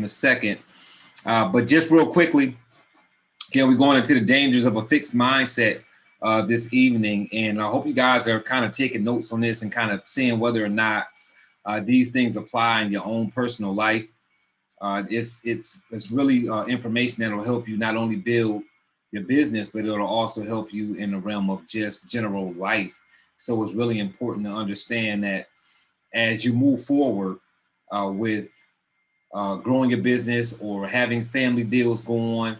in a second. But just real quickly, again, we're going into the dangers of a fixed mindset this evening. And I hope you guys are kind of taking notes on this and kind of seeing whether or not these things apply in your own personal life. It's really information that will help you not only build your business, but it'll also help you in the realm of just general life. So it's really important to understand that as you move forward with growing your business or having family deals go on,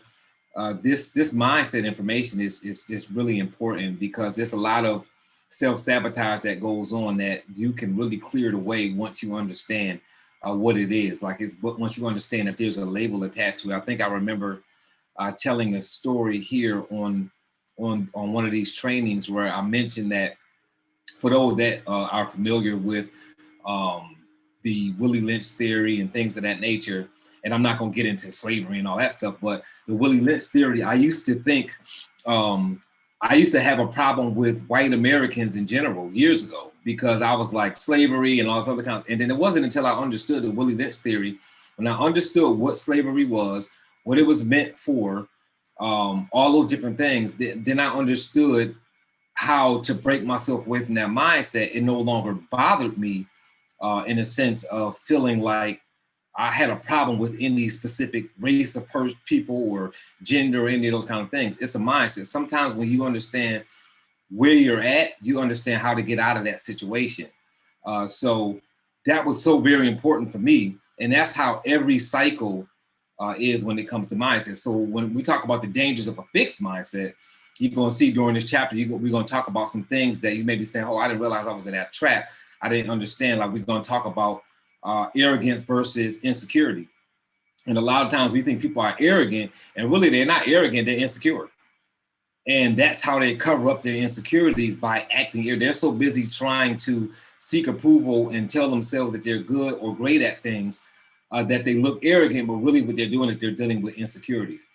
this mindset information is really important, because there's a lot of self-sabotage that goes on that you can really clear the way once you understand what it is. Like once you understand that there's a label attached to it. I think I remember telling a story here on one of these trainings where I mentioned that for those that are familiar with the Willie Lynch theory and things of that nature, and I'm not going to get into slavery and all that stuff, but the Willie Lynch theory, I used to think, I used to have a problem with white Americans in general years ago, because I was like slavery and all this other kind of, and then it wasn't until I understood the Willie Lynch theory, when I understood what slavery was, what it was meant for, all those different things, then I understood how to break myself away from that mindset. It no longer bothered me in a sense of feeling like I had a problem with any specific race of people or gender or any of those kind of things. It's a mindset. Sometimes when you understand where you're at, you understand how to get out of that situation. So that was so very important for me. And that's how every cycle is when it comes to mindset. So when we talk about the dangers of a fixed mindset, you're going to see during this chapter, we're going to talk about some things that you may be saying, oh, I didn't realize I was in that trap. I didn't understand. Like, we're going to talk about arrogance versus insecurity. And a lot of times we think people are arrogant, and really they're not arrogant, they're insecure. And that's how they cover up their insecurities, by acting. They're so busy trying to seek approval and tell themselves that they're good or great at things that they look arrogant, but really what they're doing is they're dealing with insecurities.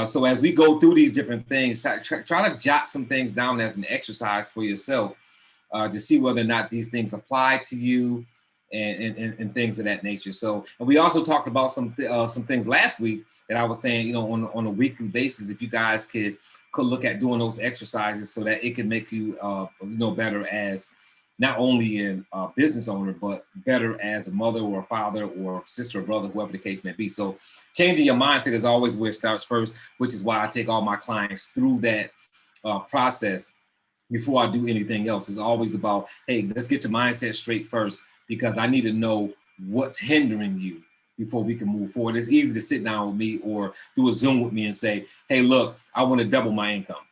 So as we go through these different things, try to jot some things down as an exercise for yourself to see whether or not these things apply to you and things of that nature. So, and we also talked about some things last week that I was saying, you know, on a weekly basis, if you guys could look at doing those exercises so that it can make you, better as not only a business owner, but better as a mother or a father or sister or brother, whoever the case may be. So changing your mindset is always where it starts first, which is why I take all my clients through that process before I do anything else. It's always about, hey, let's get your mindset straight first, because I need to know what's hindering you before we can move forward. It's easy to sit down with me or do a Zoom with me and say, hey, look, I want to double my income.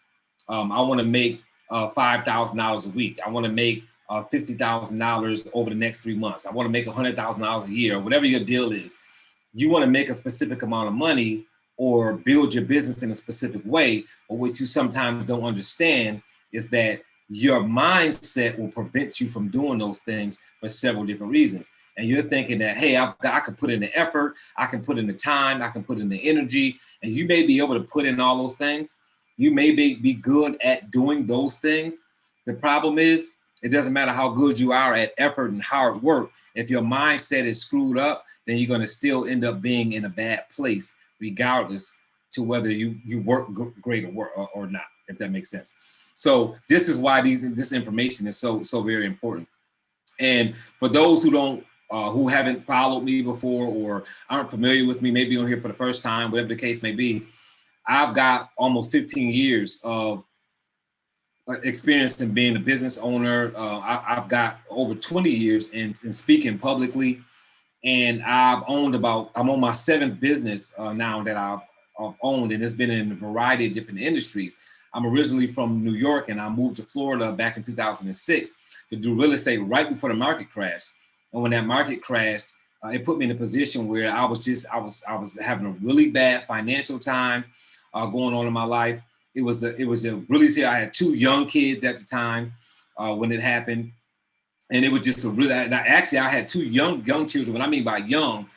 I want to make $5,000 a week. I want to make $50,000 over the next 3 months. I want to make $100,000 a year, whatever your deal is. You want to make a specific amount of money or build your business in a specific way, but what you sometimes don't understand is that your mindset will prevent you from doing those things for several different reasons. And you're thinking that, hey, I can put in the effort, I can put in the time, I can put in the energy, and you may be able to put in all those things. You may be good at doing those things. The problem is, it doesn't matter how good you are at effort and hard work. If your mindset is screwed up, then you're going to still end up being in a bad place, regardless to whether you work great or not, if that makes sense. So this is why this information is so very important. And for those who haven't followed me before or aren't familiar with me, maybe on here for the first time, whatever the case may be, I've got almost 15 years of experience in being a business owner. I've got over 20 years in speaking publicly, and I'm on my 7th business now that I've owned, and it's been in a variety of different industries. I'm originally from New York, and I moved to Florida back in 2006 to do real estate right before the market crashed. And when that market crashed, it put me in a position where I was having a really bad financial time going on in my life. It was a really serious. I had 2 young kids at the time when it happened, and it was just a really. Actually, I had 2 young children. What I mean by young,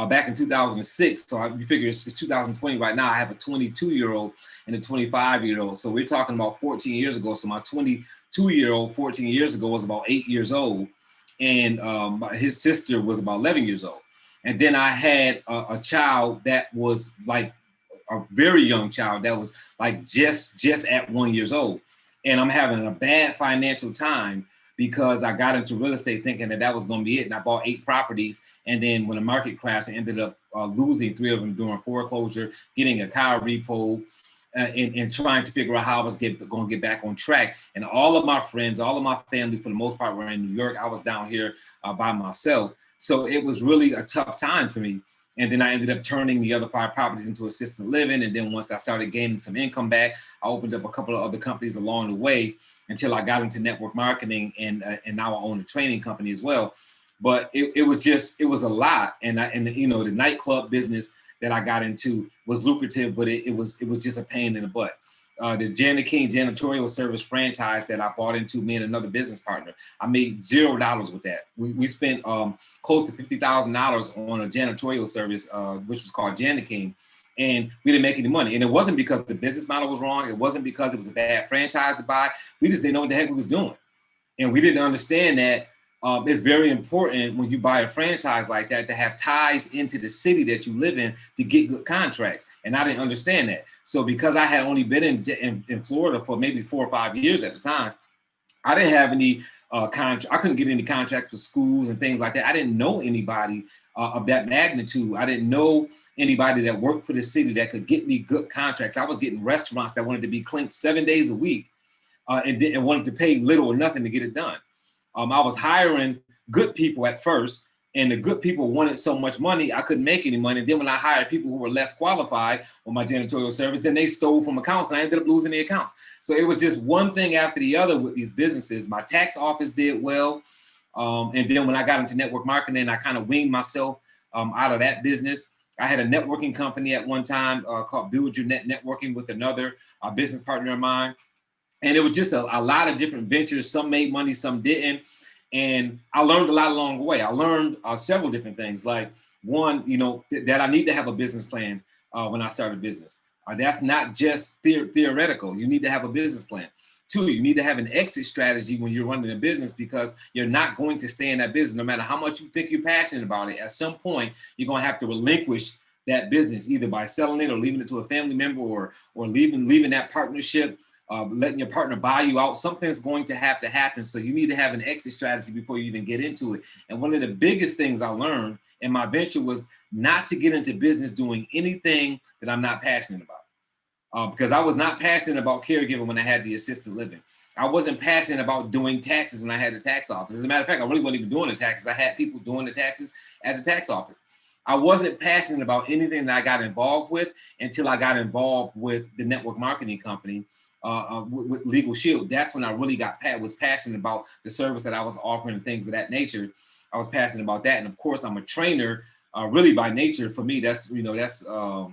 back in 2006. So you figure it's 2020 right now. I have a 22-year-old and a 25-year-old. So we're talking about 14 years ago. So my 22-year-old 14 years ago was about 8 years old, and his sister was about 11 years old. And then I had a child that was like a very young child that was like just at 1 year old. And I'm having a bad financial time because I got into real estate thinking that was going to be it. And I bought 8 properties. And then when the market crashed, I ended up losing 3 of them during foreclosure, getting a car repo, and trying to figure out how I was going to get back on track. And all of my friends, all of my family, for the most part, were in New York. I was down here by myself. So it was really a tough time for me. And then I ended up turning the other 5 properties into assisted living. And then once I started gaining some income back, I opened up a couple of other companies along the way until I got into network marketing, and now I own a training company as well. But it was a lot. And the nightclub business that I got into was lucrative, but it was just a pain in the butt. The Janet King janitorial service franchise that I bought into, me and another business partner, I made $0 with that. We spent close to $50,000 on a janitorial service, which was called Janet King, and we didn't make any money. And it wasn't because the business model was wrong. It wasn't because it was a bad franchise to buy. We just didn't know what the heck we was doing. And we didn't understand that it's very important when you buy a franchise like that to have ties into the city that you live in to get good contracts. And I didn't understand that. So because I had only been in Florida for maybe 4 or 5 years at the time, I didn't have any contract. I couldn't get any contracts with schools and things like that. I didn't know anybody of that magnitude. I didn't know anybody that worked for the city that could get me good contracts. I was getting restaurants that wanted to be cleaned 7 days a week and wanted to pay little or nothing to get it done. I was hiring good people at first, and the good people wanted so much money, I couldn't make any money. And then when I hired people who were less qualified on my janitorial service, then they stole from accounts, and I ended up losing the accounts. So it was just one thing after the other with these businesses. My tax office did well. And then when I got into network marketing, I kind of weaned myself out of that business. I had a networking company at one time called Build Your Net Networking with another business partner of mine. And it was just a lot of different ventures. Some made money, some didn't. And I learned a lot along the way. I learned several different things. Like one, that I need to have a business plan when I start a business. That's not just theoretical. You need to have a business plan. 2, you need to have an exit strategy when you're running a business, because you're not going to stay in that business no matter how much you think you're passionate about it. At some point, you're going to have to relinquish that business, either by selling it or leaving it to a family member, or leaving that partnership. Letting your partner buy you out. Something's going to have to happen. So you need to have an exit strategy before you even get into it. And one of the biggest things I learned in my venture was not to get into business doing anything that I'm not passionate about. Because I was not passionate about caregiving when I had the assisted living. I wasn't passionate about doing taxes when I had the tax office. As a matter of fact, I really wasn't even doing the taxes. I had people doing the taxes at the tax office. I wasn't passionate about anything that I got involved with until I got involved with the network marketing company. With Legal Shield. That's when I really was passionate about the service that I was offering and things of that nature. I was passionate about that. And of course, I'm a trainer, really by nature. For me, that's a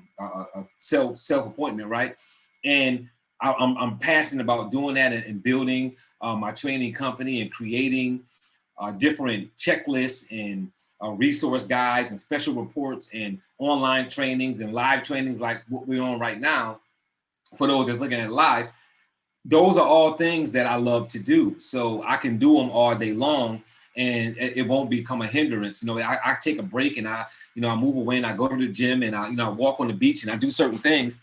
self-appointment, right? And I'm passionate about doing that and building my training company and creating different checklists and resource guides and special reports and online trainings and live trainings like what we're on right now. For those that's looking at it live, those are all things that I love to do. So I can do them all day long and it won't become a hindrance. I take a break and I move away and I go to the gym and I walk on the beach and I do certain things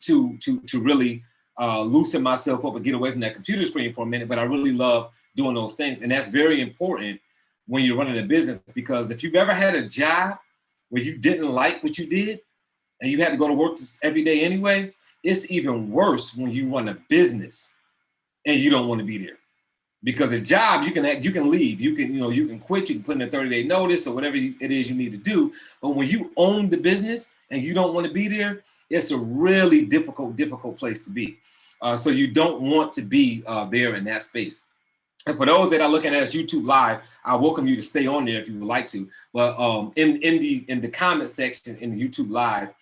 to really loosen myself up and get away from that computer screen for a minute. But I really love doing those things. And that's very important when you're running a business, because if you've ever had a job where you didn't like what you did and you had to go to work every day anyway, it's even worse when you run a business and you don't want to be there. Because a job, you can leave, you can quit, you can put in a 30-day notice or whatever it is you need to do. But when you own the business and you don't want to be there, it's a really difficult place to be. So you don't want to be there in that space. And for those that are looking at us YouTube Live, I welcome you to stay on there if you would like to. But in the comment section in the YouTube Live,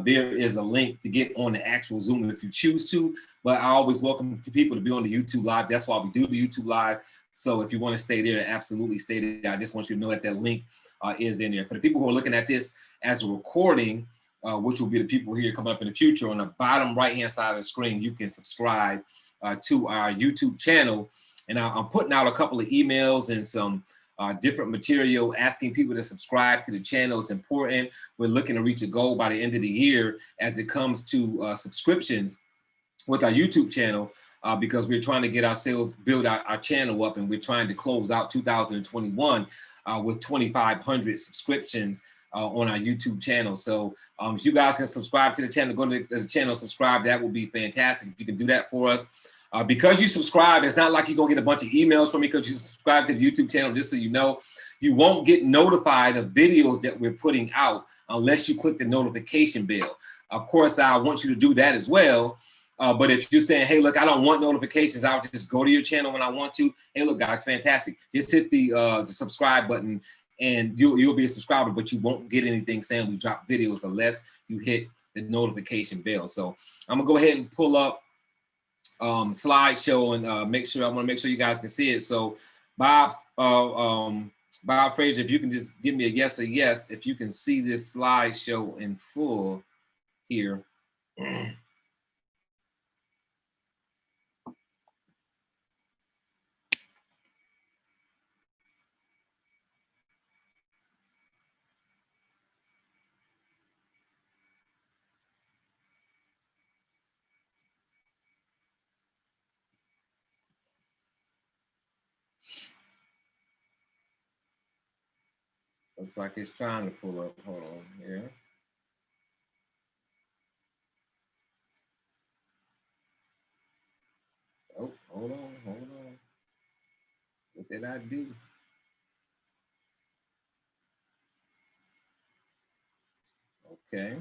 there is a link to get on the actual Zoom if you choose to. But I always welcome people to be on the YouTube Live. That's why we do the YouTube Live. So if you want to stay there, absolutely stay there. I just want you to know that link is in there. For the people who are looking at this as a recording, which will be the people here coming up in the future, on the bottom right-hand side of the screen, you can subscribe to our YouTube channel. And I'm putting out a couple of emails and some different material. Asking people to subscribe to the channel is important. We're looking to reach a goal by the end of the year as it comes to subscriptions with our YouTube channel, because we're trying to get our sales, build our channel up, and we're trying to close out 2021 with 2,500 subscriptions on our YouTube channel. So if you guys can subscribe to the channel, go to the channel, subscribe, that would be fantastic if you can do that for us. Because you subscribe, it's not like you're gonna get a bunch of emails from me because you subscribe to the YouTube channel. Just so you know, you won't get notified of videos that we're putting out unless you click the notification bell. Of course, I want you to do that as well. But if you're saying, hey, look, I don't want notifications, I'll just go to your channel when I want to. Hey, look, guys, fantastic. Just hit the subscribe button and you'll be a subscriber, but you won't get anything saying we drop videos unless you hit the notification bell. So I'm gonna go ahead and pull up slideshow and I want to make sure you guys can see it. So Bob Frazier, if you can just give me a yes or yes, if you can see this slideshow in full here. Looks like it's trying to pull up. Hold on here. Oh, hold on. What did I do? Okay.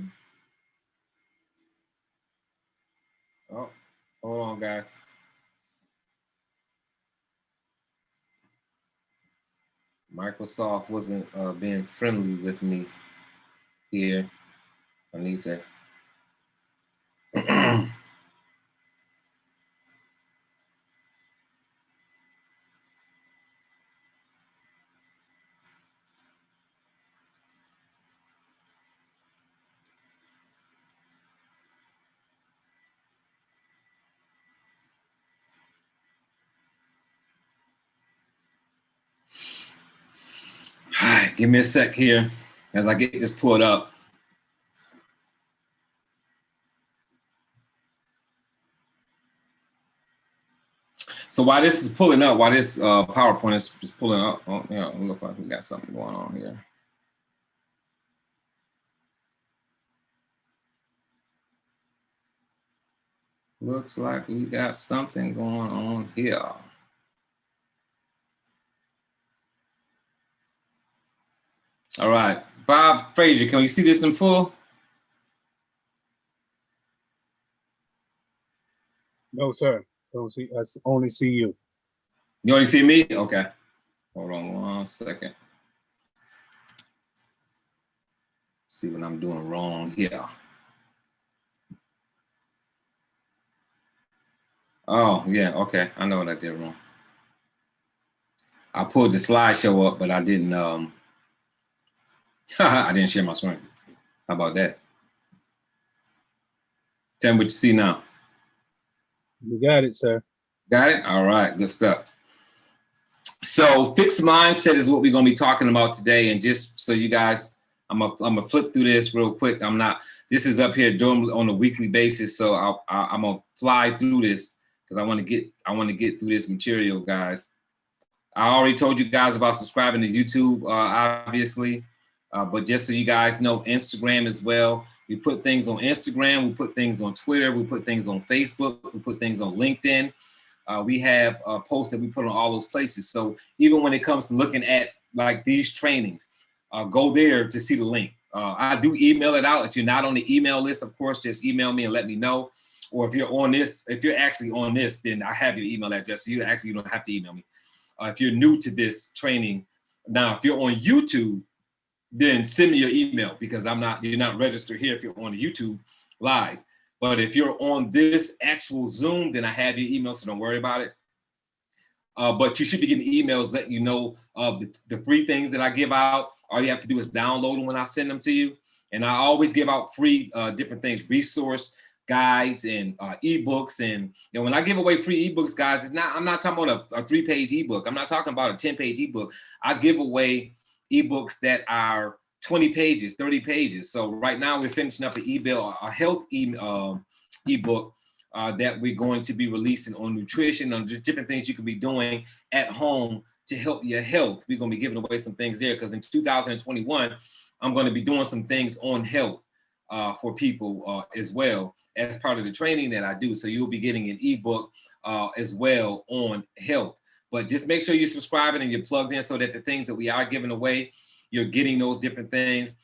Oh, hold on, guys. Microsoft wasn't being friendly with me here. I need to. All right, give me a sec here as I get this pulled up. So while this is pulling up, while this PowerPoint is pulling up, oh, you know, it looks like we got something going on here. Looks like we got something going on here. All right, Bob Frazier, can we see this in full? No, sir. Don't see. I only see you. You only see me? Okay. Hold on 1 second. See what I'm doing wrong here. Oh, yeah, okay. I know what I did wrong. I pulled the slideshow up, but I didn't I didn't share my screen. How about that? Tell me what you see now. You got it, sir. Got it? All right, good stuff. So fixed mindset is what we're gonna be talking about today. And just so you guys, I'm gonna flip through this real quick. This is up here doing on a weekly basis. So I'm gonna fly through this because I want to get through this material, guys. I already told you guys about subscribing to YouTube, obviously. But just so you guys know, Instagram as well. We put things on Instagram, we put things on Twitter, we put things on Facebook, we put things on LinkedIn. We have posts that we put on all those places. So even when it comes to looking at like these trainings, go there to see the link. I do email it out. If you're not on the email list, of course, just email me and let me know. Or if you're actually on this, then I have your email address. So you don't have to email me. If you're new to this training, now if you're on YouTube, then send me your email because you're not registered here if you're on the YouTube live. But if you're on this actual Zoom, then I have your email, so don't worry about it. But you should be getting emails letting you know of the free things that I give out. All you have to do is download them when I send them to you. And I always give out free different things, resource guides and ebooks. And when I give away free ebooks, guys, I'm not talking about a 3-page ebook. I'm not talking about a 10-page ebook. I give away ebooks that are 20 pages, 30 pages. So right now we're finishing up a health ebook that we're going to be releasing on nutrition, on just different things you can be doing at home to help your health. We're going to be giving away some things there because in 2021, I'm going to be doing some things on health for people as well as part of the training that I do. So you'll be getting an ebook as well on health. But just make sure you're subscribing and you're plugged in so that the things that we are giving away, you're getting those different things.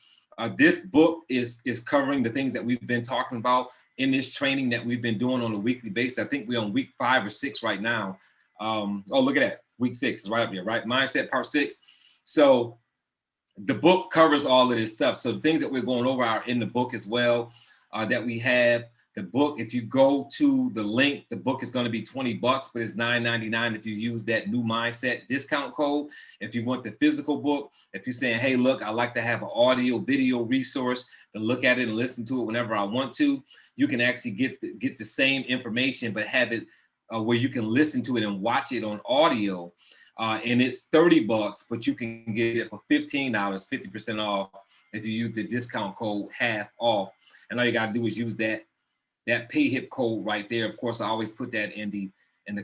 This book is covering the things that we've been talking about in this training that we've been doing on a weekly basis. I think we're on week 5 or 6 right now. Oh, look at that. Week 6 is right up here, right? Mindset part 6. So the book covers all of this stuff. So the things that we're going over are in the book as well that we have. The book, if you go to the link, the book is going to be $20, but it's $9.99 if you use that new mindset discount code. If you want the physical book, if you're saying, hey, look, I like to have an audio video resource to look at it and listen to it whenever I want to, you can actually get the same information, but have it where you can listen to it and watch it on audio. And it's $30, but you can get it for $15, 50% off if you use the discount code half off. And all you got to do is use that PayHip code right there. Of course, I always put that in the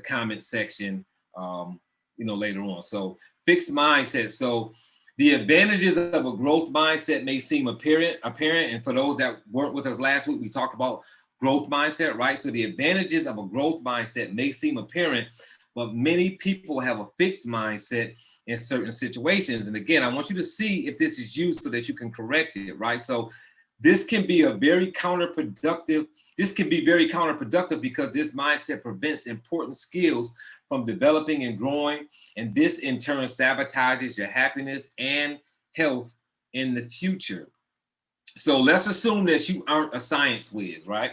comment section, later on. So fixed mindset. So the advantages of a growth mindset may seem apparent. And for those that weren't with us last week, we talked about growth mindset, right? So the advantages of a growth mindset may seem apparent, but many people have a fixed mindset in certain situations. And again, I want you to see if this is you so that you can correct it, right? So this can be very counterproductive because this mindset prevents important skills from developing and growing. And this in turn sabotages your happiness and health in the future. So let's assume that you aren't a science whiz, right?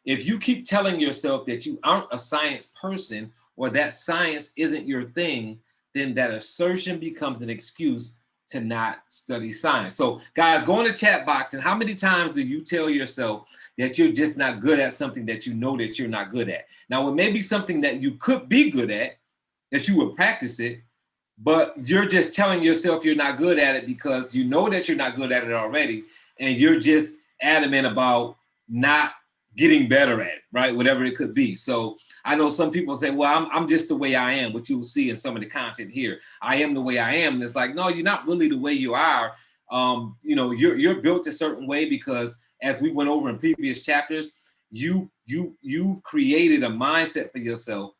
If you keep telling yourself that you aren't a science person or that science isn't your thing, then that assertion becomes an excuse to not study science. So guys, go in the chat box, and how many times do you tell yourself that you're just not good at something that you know that you're not good at? Now, it may be something that you could be good at if you would practice it, but you're just telling yourself you're not good at it because you know that you're not good at it already, and you're just adamant about not getting better at it, right? Whatever it could be. So I know some people say, well, I'm just the way I am, what you'll see in some of the content here. I am the way I am. And it's like, no, you're not really the way you are. You're built a certain way because as we went over in previous chapters, you've created a mindset for yourself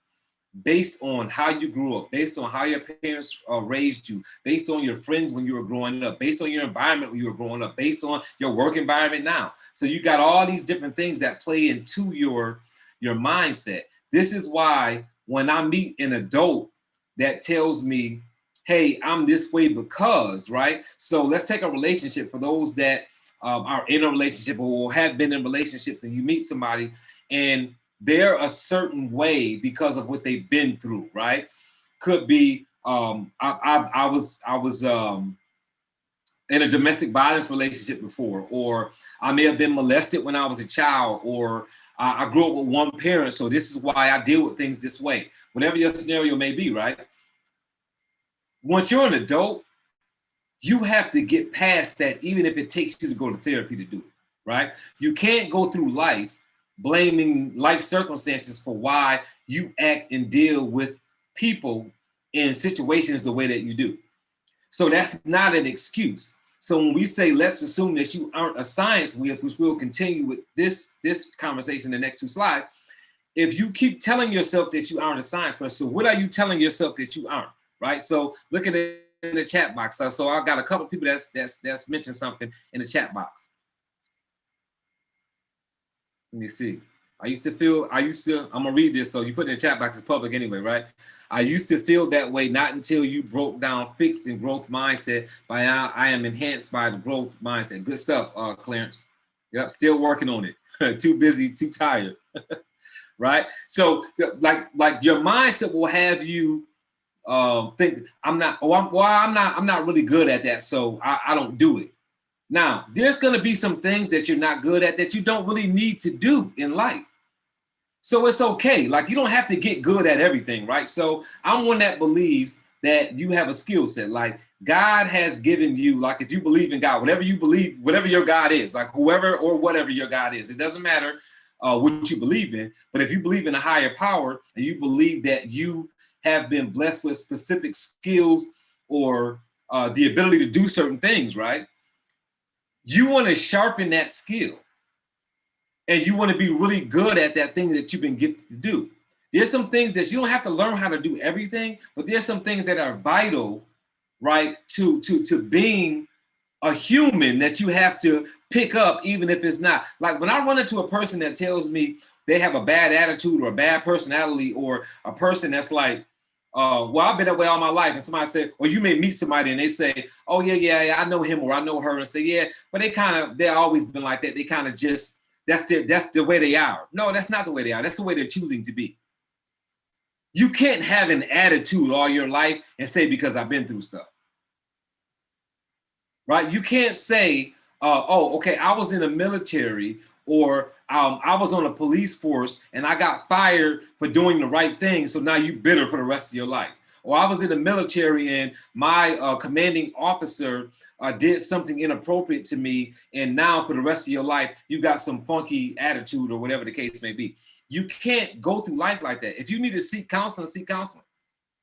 based on how you grew up, based on how your parents raised you, based on your friends when you were growing up, based on your environment when you were growing up, based on your work environment now. So you got all these different things that play into your mindset. This is why when I meet an adult that tells me, hey, I'm this way because, right? So let's take a relationship for those that are in a relationship or have been in relationships, and you meet somebody and they're a certain way because of what they've been through, right? Could be I was in a domestic violence relationship before, or I may have been molested when I was a child, or I grew up with one parent, so this is why I deal with things this way. Whatever your scenario may be, right? Once you're an adult, you have to get past that, even if it takes you to go to therapy to do it, right? You can't go through life blaming life circumstances for why you act and deal with people in situations the way that you do. So that's not an excuse. So when we say, let's assume that you aren't a science whiz, which we'll continue with this conversation in the next 2 slides. If you keep telling yourself that you aren't a science person, so what are you telling yourself that you aren't, right? So look at it in the chat box. So I've got a couple of people that's mentioned something in the chat box. Let me see. I'm gonna read this, so you put it in the chat box, it's public anyway, right? I used to feel that way, not until you broke down fixed and growth mindset. By now, I am enhanced by the growth mindset. Good stuff, Clarence. Yep, still working on it. Too busy, too tired, right? So like your mindset will have you think, I'm not really good at that, so I don't do it. Now, there's going to be some things that you're not good at that you don't really need to do in life. So it's okay. Like, you don't have to get good at everything, right? So I'm one that believes that you have a skill set. Like, God has given you, like, if you believe in God, whatever you believe, whatever your God is, like whoever or whatever your God is, it doesn't matter what you believe in. But if you believe in a higher power and you believe that you have been blessed with specific skills or the ability to do certain things, right? You want to sharpen that skill. And you want to be really good at that thing that you've been gifted to do. There's some things that you don't have to learn how to do everything, but there's some things that are vital, right, to being a human that you have to pick up, even if it's not. Like, when I run into a person that tells me they have a bad attitude or a bad personality, or a person that's like, well, I've been that way all my life. And somebody said, or you may meet somebody and they say, oh, yeah, I know him or I know her, and say, yeah, but they've always been like that. They kind of just, that's the way they are. No, that's not the way they are. That's the way they're choosing to be. You can't have an attitude all your life and say, because I've been through stuff. Right? You can't say, oh, okay, I was in the military, or I was on a police force and I got fired for doing the right thing, so now you bitter for the rest of your life. Or I was in the military and my commanding officer did something inappropriate to me, and now for the rest of your life, you got some funky attitude, or whatever the case may be. You can't go through life like that. If you need to seek counseling, seek counseling.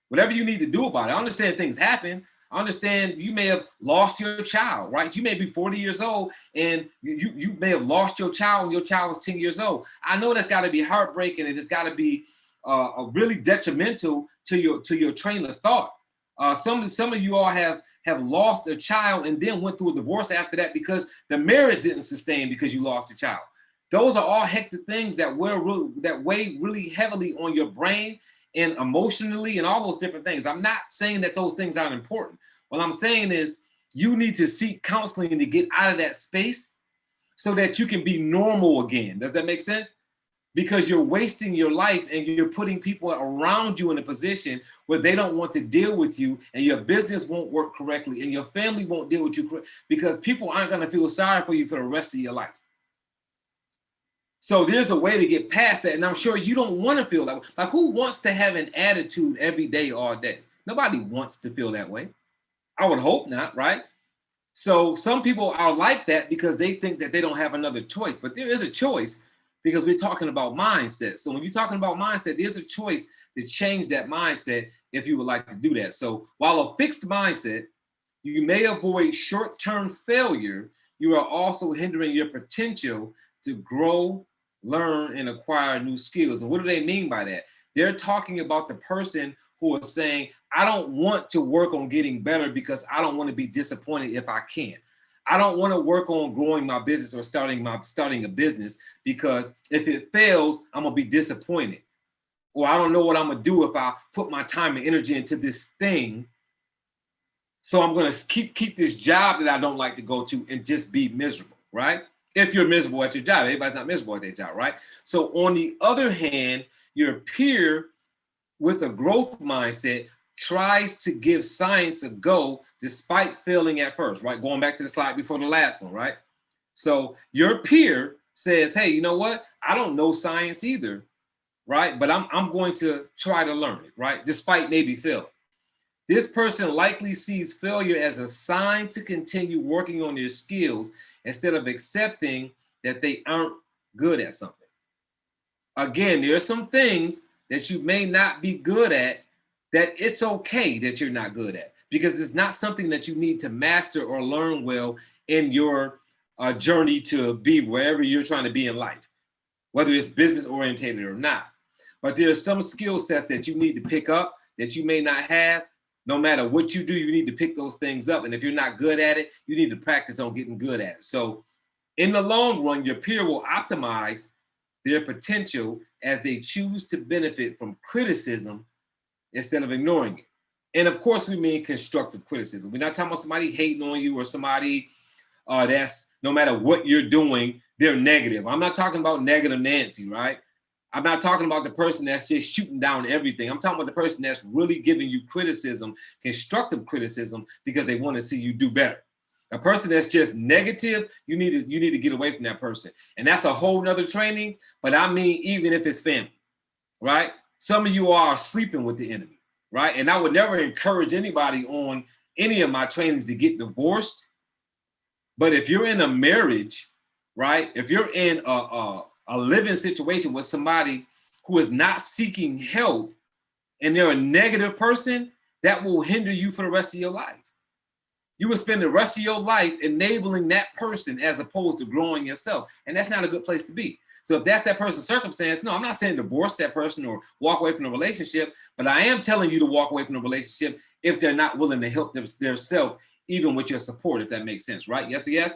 Whatever you need to do about it. I understand things happen. I understand you may have lost your child, right? You may be 40 years old and you may have lost your child when your child was 10 years old. I know that's got to be heartbreaking, and it's got to be really detrimental to your train of thought. Some of you all have lost a child and then went through a divorce after that because the marriage didn't sustain because you lost a child. Those are all hectic things that weigh really heavily on your brain and emotionally and all those different things. I'm not saying that those things aren't important. What I'm saying is you need to seek counseling to get out of that space so that you can be normal again. Does that make sense? Because you're wasting your life and you're putting people around you in a position where they don't want to deal with you, and your business won't work correctly and your family won't deal with you because people aren't going to feel sorry for you for the rest of your life. So there's a way to get past that. And I'm sure you don't want to feel that way. Like, who wants to have an attitude every day, all day? Nobody wants to feel that way. I would hope not, right? So some people are like that because they think that they don't have another choice. But there is a choice, because we're talking about mindset. So when you're talking about mindset, there's a choice to change that mindset if you would like to do that. So while a fixed mindset, you may avoid short-term failure, you are also hindering your potential to grow, learn, and acquire new skills. And what do they mean by that? They're talking about the person who is saying, I don't want to work on getting better because I don't want to be disappointed if I can't. I don't want to work on growing my business or starting a business because if it fails, I'm going to be disappointed. Or I don't know what I'm going to do if I put my time and energy into this thing. So I'm going to keep this job that I don't like to go to and just be miserable, right? If you're miserable at your job, everybody's not miserable at their job, right? So on the other hand, your peer with a growth mindset tries to give science a go despite failing at first, right? Going back to the slide before the last one, right? So your peer says, hey, you know what? I don't know science either, right? But I'm going to try to learn it, right? Despite maybe failing. This person likely sees failure as a sign to continue working on their skills instead of accepting that they aren't good at something. Again, there are some things that you may not be good at that it's okay that you're not good at, because it's not something that you need to master or learn well in your journey to be wherever you're trying to be in life, whether it's business oriented or not. But there are some skill sets that you need to pick up that you may not have. No matter what you do, you need to pick those things up. And if you're not good at it, you need to practice on getting good at it. So in the long run, your peer will optimize their potential as they choose to benefit from criticism instead of ignoring it. And of course, we mean constructive criticism. We're not talking about somebody hating on you or somebody that's, no matter what you're doing, they're negative. I'm not talking about negative Nancy, right? I'm not talking about the person that's just shooting down everything. I'm talking about the person that's really giving you criticism, constructive criticism, because they want to see you do better. A person that's just negative, you need to get away from that person. And that's a whole nother training. But I mean, even if it's family, right? Some of you are sleeping with the enemy, right? And I would never encourage anybody on any of my trainings to get divorced. But if you're in a marriage, right? If you're in a living situation with somebody who is not seeking help and they're a negative person, that will hinder you for the rest of your life. You will spend the rest of your life enabling that person as opposed to growing yourself. And that's not a good place to be. So if that's that person's circumstance, no, I'm not saying divorce that person or walk away from the relationship, but I am telling you to walk away from the relationship if they're not willing to help themselves, even with your support, if that makes sense, right? Yes, yes.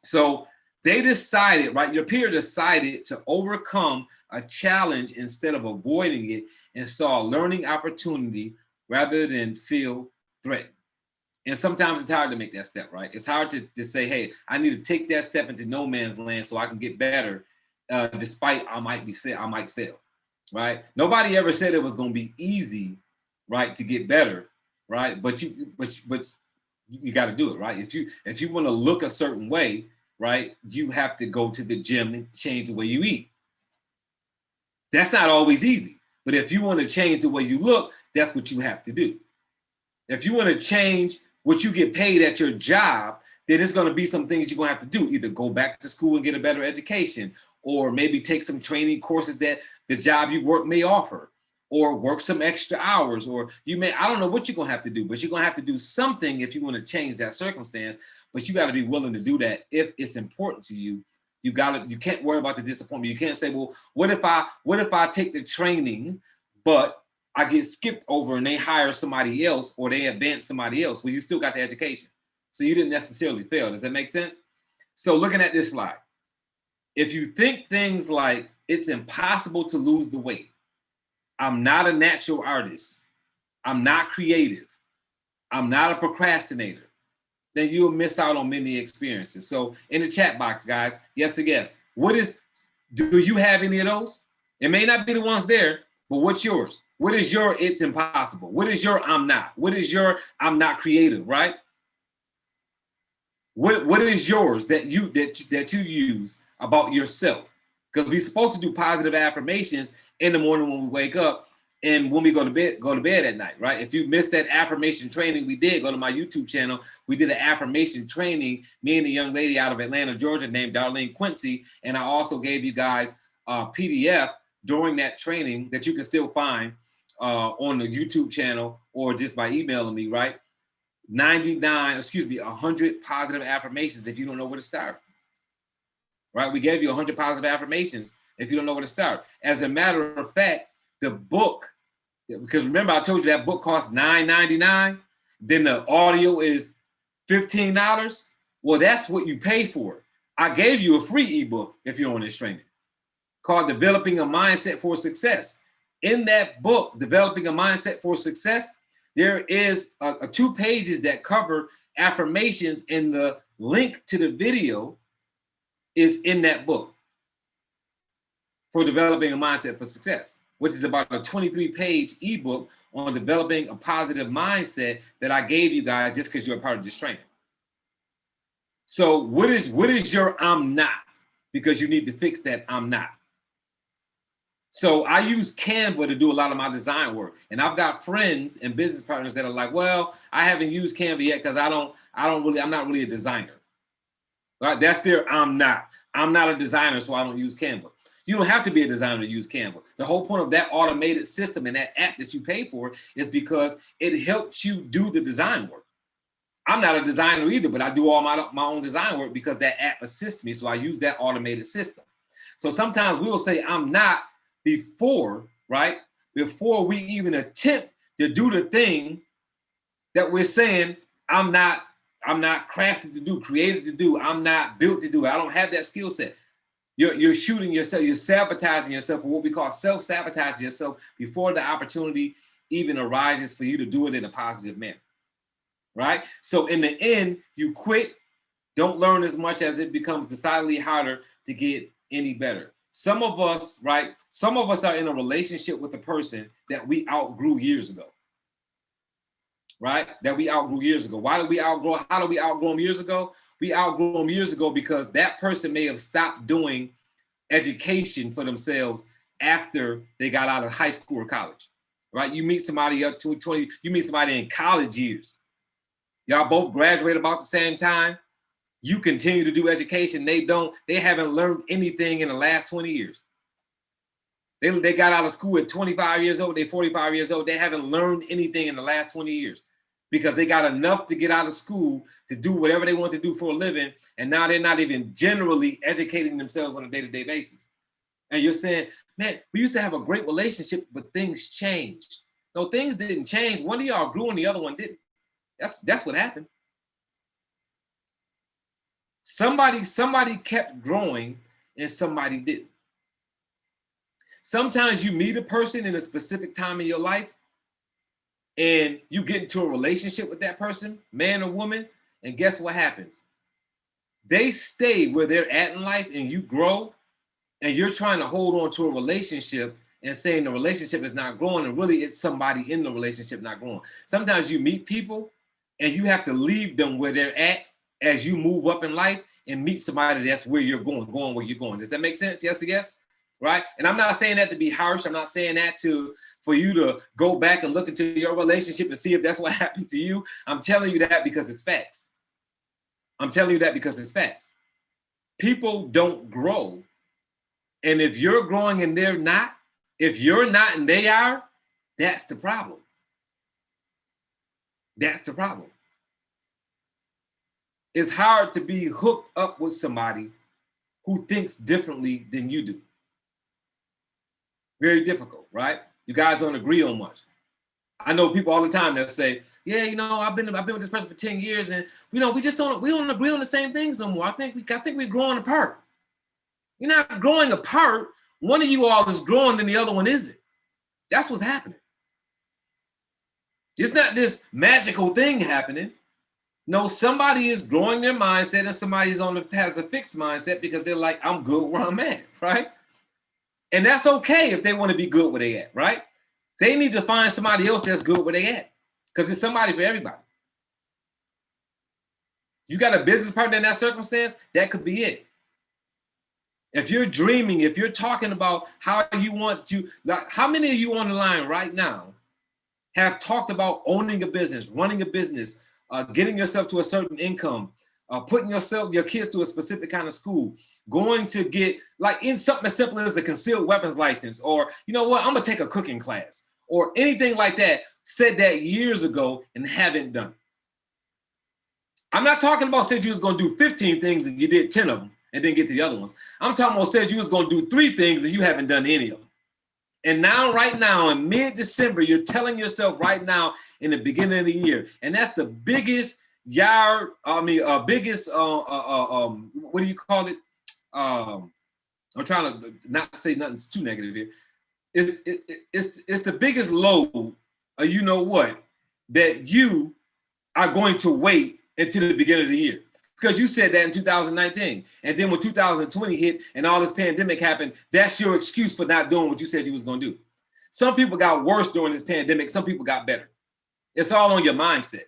So they decided, right? Your peer decided to overcome a challenge instead of avoiding it and saw a learning opportunity rather than feel threatened. And sometimes it's hard to make that step, right? It's hard to say, hey, I need to take that step into no man's land so I can get better, despite I might fail, right? Nobody ever said it was going to be easy, right, to get better, right? But you got to do it, right? If you want to look a certain way, right, you have to go to the gym and change the way you eat. That's not always easy, but if you want to change the way you look, that's what you have to do. If you want to change what you get paid at your job, then there's going to be some things you're going to have to do. Either go back to school and get a better education, or maybe take some training courses that the job you work may offer, or work some extra hours, or I don't know what you're going to have to do, but you're going to have to do something if you want to change that circumstance. But you got to be willing to do that if it's important to you. You can't worry about the disappointment. You can't say, well, what if I take the training, but I get skipped over and they hire somebody else or they advance somebody else? Well, you still got the education. So you didn't necessarily fail. Does that make sense? So looking at this slide, if you think things like it's impossible to lose the weight, I'm not a natural artist, I'm not creative, I'm not a procrastinator, then you'll miss out on many experiences. So in the chat box, guys, yes or yes, do you have any of those? It may not be the ones there, but what's yours? What is your it's impossible? What is your I'm not? What is your I'm not creative, right? What is yours that you use about yourself? Because we're supposed to do positive affirmations in the morning when we wake up and when we go to bed at night, right? If you missed that affirmation training we did, go to my YouTube channel. We did an affirmation training, me and a young lady out of Atlanta, Georgia named Darlene Quincy. And I also gave you guys a PDF during that training that you can still find on the YouTube channel or just by emailing me, right? 100 positive affirmations if you don't know where to start, right? We gave you 100 positive affirmations if you don't know where to start. As a matter of fact, the book, because remember I told you that book costs $9.99, then the audio is $15. Well, that's what you pay for. I gave you a free ebook if you're on this training called Developing a Mindset for Success. In that book, Developing a Mindset for Success, there is 2 pages that cover affirmations, and the link to the video is in that book for Developing a Mindset for Success, which is about a 23-page ebook on developing a positive mindset that I gave you guys just because you're a part of this training. So what is your I'm not? Because you need to fix that I'm not. So I use Canva to do a lot of my design work. And I've got friends and business partners that are like, well, I haven't used Canva yet because I'm not really a designer. Right? That's their I'm not a designer, so I don't use Canva. You don't have to be a designer to use Canva. The whole point of that automated system and that app that you pay for is because it helps you do the design work. I'm not a designer either, but I do all my own design work because that app assists me. So I use that automated system. So sometimes we'll say I'm not before we even attempt to do the thing that we're saying I'm not crafted to do, created to do, I'm not built to do. I don't have that skill set. You're shooting yourself, you're sabotaging yourself, or what we call self-sabotaging yourself before the opportunity even arises for you to do it in a positive manner, right? So in the end, you quit, don't learn as much as it becomes decidedly harder to get any better. Some of us are in a relationship with a person that we outgrew years ago. right? That we outgrew years ago. Why did we outgrow? How did we outgrow them years ago? We outgrew them years ago because that person may have stopped doing education for themselves after they got out of high school or college, right? You meet somebody up to 20, you meet somebody in college years. Y'all both graduate about the same time. You continue to do education. They haven't learned anything in the last 20 years. They got out of school at 25 years old, they're 45 years old. They haven't learned anything in the last 20 years because they got enough to get out of school to do whatever they want to do for a living. And now they're not even generally educating themselves on a day-to-day basis. And you're saying, man, we used to have a great relationship, but things changed. No, things didn't change. One of y'all grew and the other one didn't. That's what happened. Somebody kept growing and somebody didn't. Sometimes you meet a person in a specific time in your life and you get into a relationship with that person, man or woman, and guess what happens? They stay where they're at in life and you grow, and you're trying to hold on to a relationship and saying the relationship is not growing, and really it's somebody in the relationship not growing. Sometimes you meet people and you have to leave them where they're at as you move up in life and meet somebody that's where you're going where you're going. Does that make sense? Yes or yes? Right? And I'm not saying that to be harsh. I'm not saying that for you to go back and look into your relationship and see if that's what happened to you. I'm telling you that because it's facts. I'm telling you that because it's facts. People don't grow. And if you're growing and they're not, if you're not and they are, that's the problem. That's the problem. It's hard to be hooked up with somebody who thinks differently than you do. Very difficult, right? You guys don't agree on much. I know people all the time that say, yeah, I've been with this person for 10 years and we don't agree on the same things no more. I think we're growing apart. You're not growing apart. One of you all is growing and the other one isn't. That's what's happening. It's not this magical thing happening. No, somebody is growing their mindset and somebody's has a fixed mindset because they're like, I'm good where I'm at, right? And that's okay if they want to be good where they at, right? They need to find somebody else that's good where they at because it's somebody for everybody. You got a business partner in that circumstance, that could be it. If you're dreaming, if you're talking about how you want to, like, how many of you on the line right now have talked about owning a business, running a business, getting yourself to a certain income, putting your kids to a specific kind of school, going to get like in something as simple as a concealed weapons license, or you know what, I'm gonna take a cooking class, or anything like that, said that years ago and haven't done it. I'm not talking about said you was gonna do 15 things and you did 10 of them and then get to the other ones. I'm talking about said you was gonna do 3 things and you haven't done any of them. And now, right now, in mid-December, you're telling yourself right now in the beginning of the year, and that's the biggest what do you call it? I'm trying to not say nothing too negative here. It's the biggest load, you know what, that you are going to wait until the beginning of the year. Because you said that in 2019. And then when 2020 hit and all this pandemic happened, that's your excuse for not doing what you said you was going to do. Some people got worse during this pandemic. Some people got better. It's all on your mindset.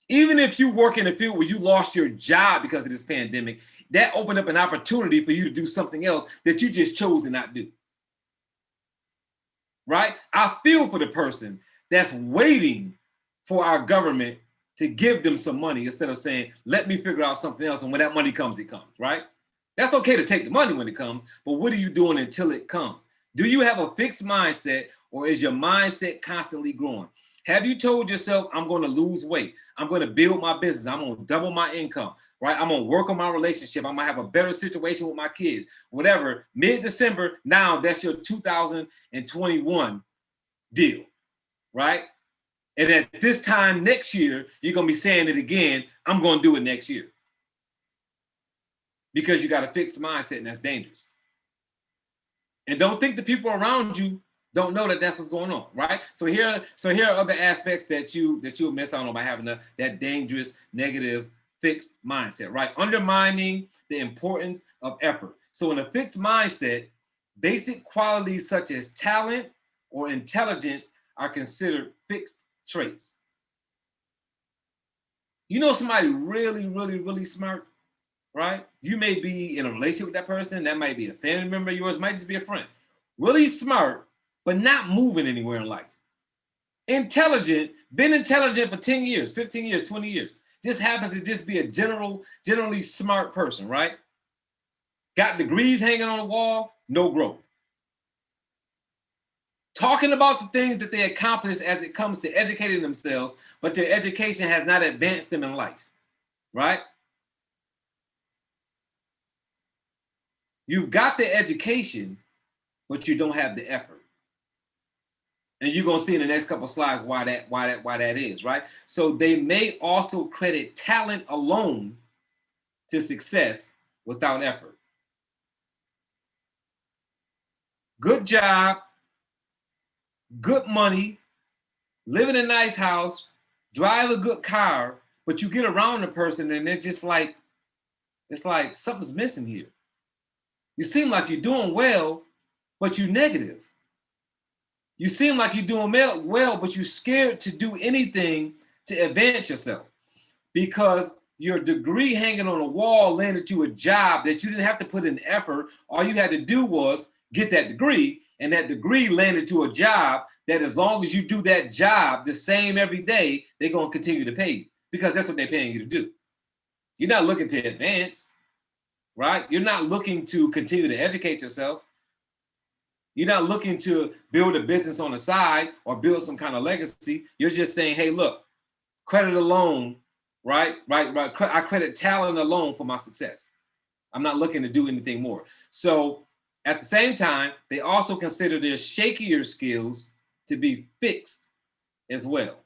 Even if you work in a field where you lost your job because of this pandemic, that opened up an opportunity for you to do something else that you just chose to not do. Right? I feel for the person that's waiting for our government to give them some money instead of saying, let me figure out something else. And when that money comes, it comes, right? That's okay to take the money when it comes, but what are you doing until it comes? Do you have a fixed mindset or is your mindset constantly growing? Have you told yourself, I'm going to lose weight. I'm going to build my business. I'm going to double my income, right? I'm going to work on my relationship. I'm going to have a better situation with my kids, whatever. Mid-December, now that's your 2021 deal, right? And at this time next year, you're going to be saying it again, I'm going to do it next year. Because you got a fixed mindset and that's dangerous. And don't think the people around you don't know that that's what's going on, right? So here are other aspects that you'll miss out on by having that dangerous, negative, fixed mindset, right? Undermining the importance of effort. So in a fixed mindset, basic qualities such as talent or intelligence are considered fixed traits. You know somebody really, really, really smart, right? You may be in a relationship with that person. That might be a family member of yours. Might just be a friend. Really smart, but not moving anywhere in life. Intelligent, been intelligent for 10 years, 15 years, 20 years. Just happens to just be a generally smart person, right? Got degrees hanging on the wall, no growth. Talking about the things that they accomplished as it comes to educating themselves, but their education has not advanced them in life, right? You've got the education, but you don't have the effort. And you're gonna see in the next couple of slides why that is, right? So they may also credit talent alone to success without effort. Good job, good money, live in a nice house, drive a good car, but you get around the person and they're just like, it's like something's missing here. You seem like you're doing well, but you're negative. You seem like you're doing well, but you're scared to do anything to advance yourself because your degree hanging on a wall landed you a job that you didn't have to put in effort. All you had to do was get that degree, and that degree landed you a job that as long as you do that job the same every day, they're going to continue to pay you because that's what they're paying you to do. You're not looking to advance, right? You're not looking to continue to educate yourself. You're not looking to build a business on the side or build some kind of legacy. You're just saying, hey, look, credit alone, right? I credit talent alone for my success. I'm not looking to do anything more. So at the same time, they also consider their shakier skills to be fixed as well,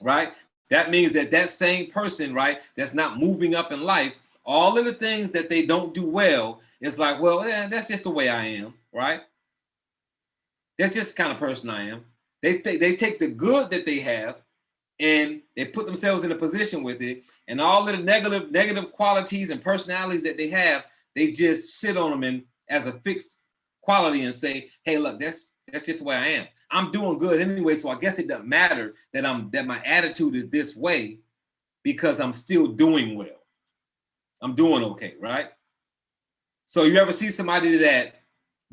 right? That means that same person, right, that's not moving up in life, all of the things that they don't do well, it's like, well, yeah, that's just the way I am, right? That's just the kind of person I am. They take the good that they have and they put themselves in a position with it, and all of the negative qualities and personalities that they have, they just sit on them and as a fixed quality and say, hey, look, that's just the way I am. I'm doing good anyway, so I guess it doesn't matter that my attitude is this way because I'm still doing well. I'm doing okay, right? So you ever see somebody that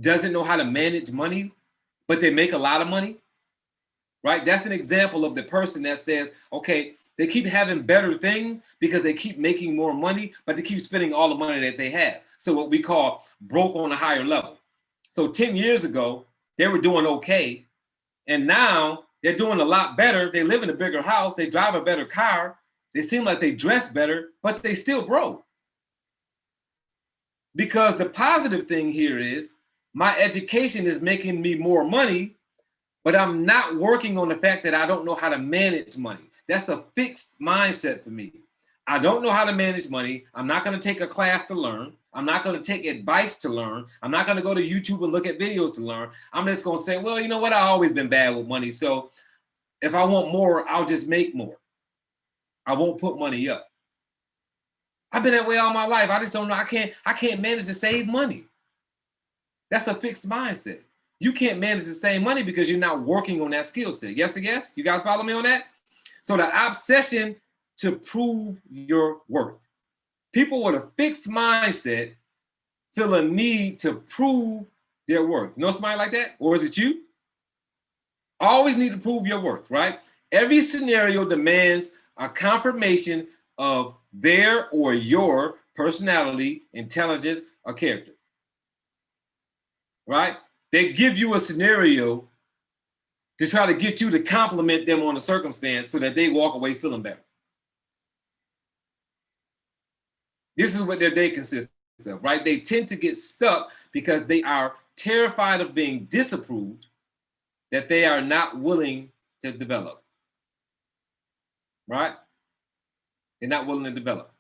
doesn't know how to manage money, but they make a lot of money? Right? That's an example of the person that says, okay, they keep having better things because they keep making more money, but they keep spending all the money that they have. So what we call broke on a higher level. So 10 years ago, they were doing okay. And now they're doing a lot better. They live in a bigger house. They drive a better car. They seem like they dress better, but they still broke. Because the positive thing here is my education is making me more money, but I'm not working on the fact that I don't know how to manage money. That's a fixed mindset for me. I don't know how to manage money. I'm not going to take a class to learn. I'm not going to take advice to learn. I'm not going to go to YouTube and look at videos to learn. I'm just going to say, well, you know what? I've always been bad with money. So if I want more, I'll just make more. I won't put money up. I've been that way all my life. I just don't know. I can't manage to save money. That's a fixed mindset. You can't manage the same money because you're not working on that skill set. Yes or yes? You guys follow me on that? So the obsession to prove your worth. People with a fixed mindset feel a need to prove their worth. You know somebody like that? Or is it you? Always need to prove your worth, right? Every scenario demands a confirmation of their or your personality, intelligence, or character. Right? They give you a scenario to try to get you to compliment them on the circumstance so that they walk away feeling better. This is what their day consists of, right? They tend to get stuck because they are terrified of being disapproved, that they are not willing to develop, right? They're not willing to develop.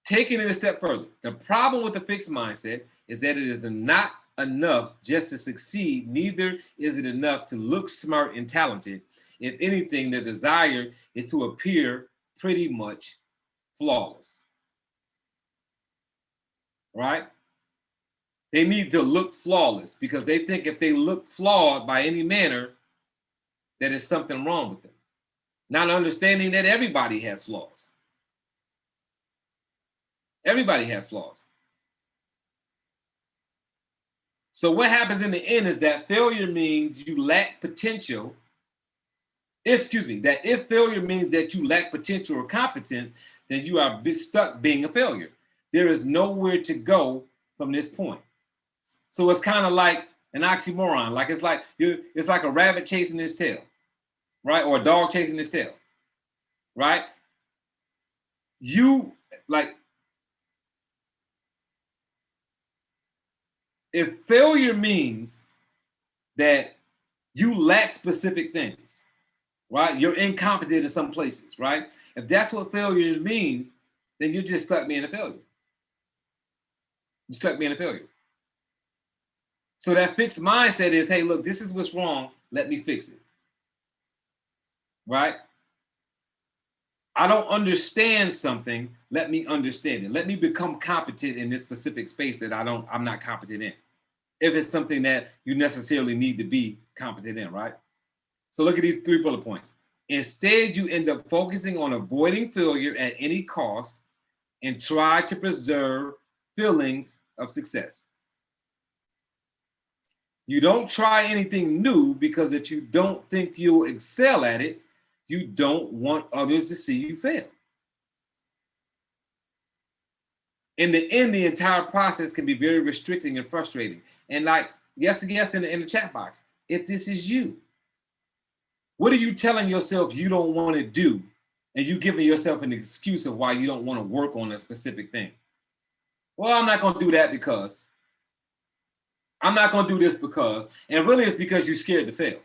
Taking it a step further, the problem with the fixed mindset is that it is not enough just to succeed, neither is it enough to look smart and talented. If anything, the desire is to appear pretty much flawless, right? They need to look flawless because they think if they look flawed by any manner, that is something wrong with them. Not understanding that everybody has flaws. Everybody has flaws. So what happens in the end is that failure means you lack potential. If failure means that you lack potential or competence, then you are stuck being a failure. There is nowhere to go from this point. So it's kind of like an oxymoron. Like it's like a rabbit chasing his tail, right? Or a dog chasing his tail, right? You like if failure means that you lack specific things, right? You're incompetent in some places, right? If that's what failure means, then you're just stuck being a failure. You're stuck being a failure. So that fixed mindset is, hey, look, this is what's wrong. Let me fix it. Right? I don't understand something. Let me understand it. Let me become competent in this specific space that I'm not competent in. If it's something that you necessarily need to be competent in, right? So look at these 3 bullet points. Instead, you end up focusing on avoiding failure at any cost and try to preserve feelings of success. You don't try anything new because if you don't think you'll excel at it, you don't want others to see you fail. In the end, the entire process can be very restricting and frustrating. And like, yes, in the chat box, if this is you, what are you telling yourself you don't want to do? And you giving yourself an excuse of why you don't want to work on a specific thing. Well, I'm not going to do that because. I'm not going to do this because. And really it's because you're scared to fail.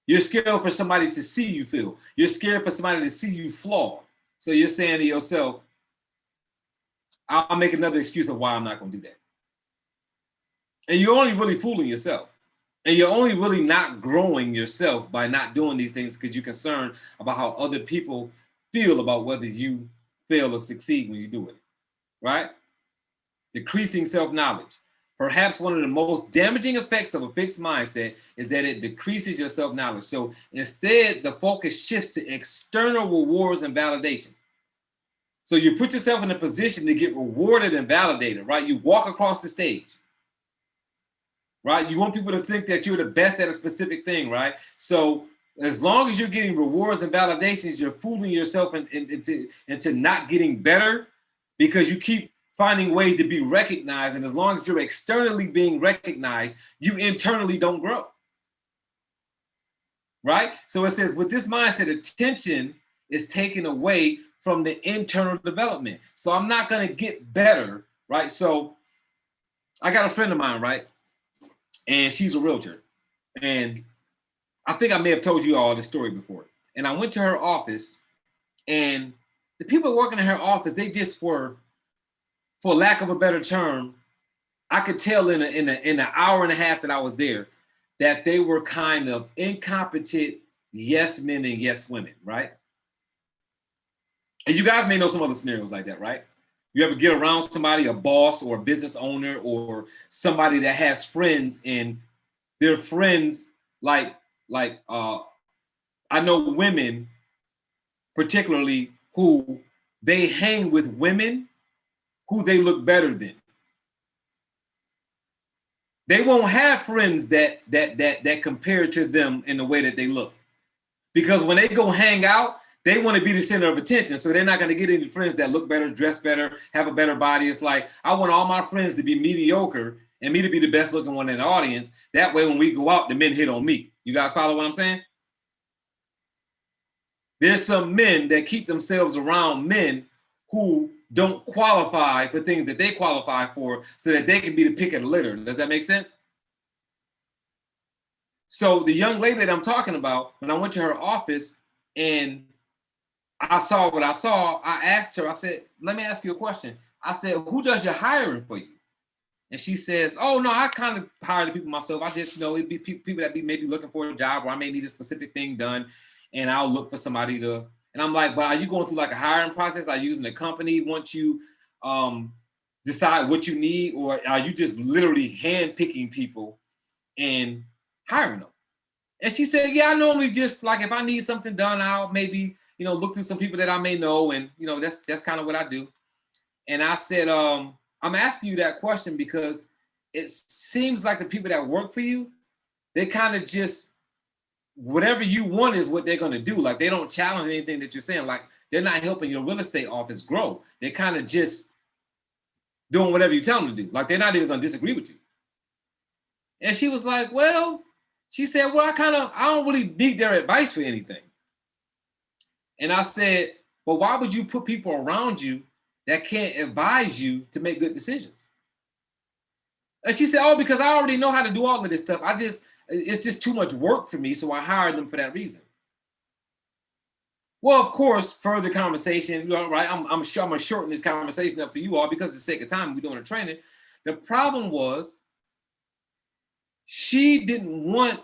You're scared for somebody to see you fail. You're scared for somebody to see you flawed. So you're saying to yourself, I'll make another excuse of why I'm not going to do that. And you're only really fooling yourself. And you're only really not growing yourself by not doing these things because you're concerned about how other people feel about whether you fail or succeed when you do it, right? Decreasing self-knowledge. Perhaps one of the most damaging effects of a fixed mindset is that it decreases your self-knowledge. So instead, the focus shifts to external rewards and validation. So you put yourself in a position to get rewarded and validated, right? You walk across the stage, right? You want people to think that you're the best at a specific thing, right? So as long as you're getting rewards and validations, you're fooling yourself into not getting better because you keep finding ways to be recognized. And as long as you're externally being recognized, you internally don't grow, right? So it says, with this mindset, attention is taken away from the internal development. So I'm not going to get better, right? So I got a friend of mine, right? And she's a realtor. And I think I may have told you all this story before. And I went to her office, and the people working in her office, they just were, for lack of a better term, I could tell in an hour and a half that I was there that they were kind of incompetent yes men and yes women, right? And you guys may know some other scenarios like that, right? You ever get around somebody, a boss or a business owner or somebody that has friends, and their friends like I know women particularly who they hang with women who they look better than. They won't have friends that compare to them in the way that they look. Because when they go hang out, they want to be the center of attention. So they're not going to get any friends that look better, dress better, have a better body. It's like, I want all my friends to be mediocre and me to be the best looking one in the audience. That way, when we go out, the men hit on me. You guys follow what I'm saying? There's some men that keep themselves around men who don't qualify for things that they qualify for so that they can be the pick of the litter. Does that make sense? So the young lady that I'm talking about, when I went to her office and I saw what I saw, I asked her, I said, let me ask you a question. I said, who does your hiring for you? And she says, oh, no, I kind of hire the people myself. I just, it'd be people that be maybe looking for a job, or I may need a specific thing done, and I'll look for somebody to, and I'm like, but are you going through like a hiring process? Are you using a company once you decide what you need, or are you just literally handpicking people and hiring them? And she said, yeah, I normally just like if I need something done, I'll maybe, look through some people that I may know. And, that's kind of what I do. And I said, I'm asking you that question because it seems like the people that work for you, they kind of just, whatever you want is what they're going to do. Like they don't challenge anything that you're saying. Like they're not helping your real estate office grow. They're kind of just doing whatever you tell them to do. Like they're not even going to disagree with you. And she was like, well, she said, well, I don't really need their advice for anything. And I said, well, why would you put people around you that can't advise you to make good decisions? And she said, oh, because I already know how to do all of this stuff. It's just too much work for me. So I hired them for that reason. Well, of course, further conversation, right? I'm sure I'm going to shorten this conversation up for you all because of the sake of time, we're doing a training. The problem was she didn't want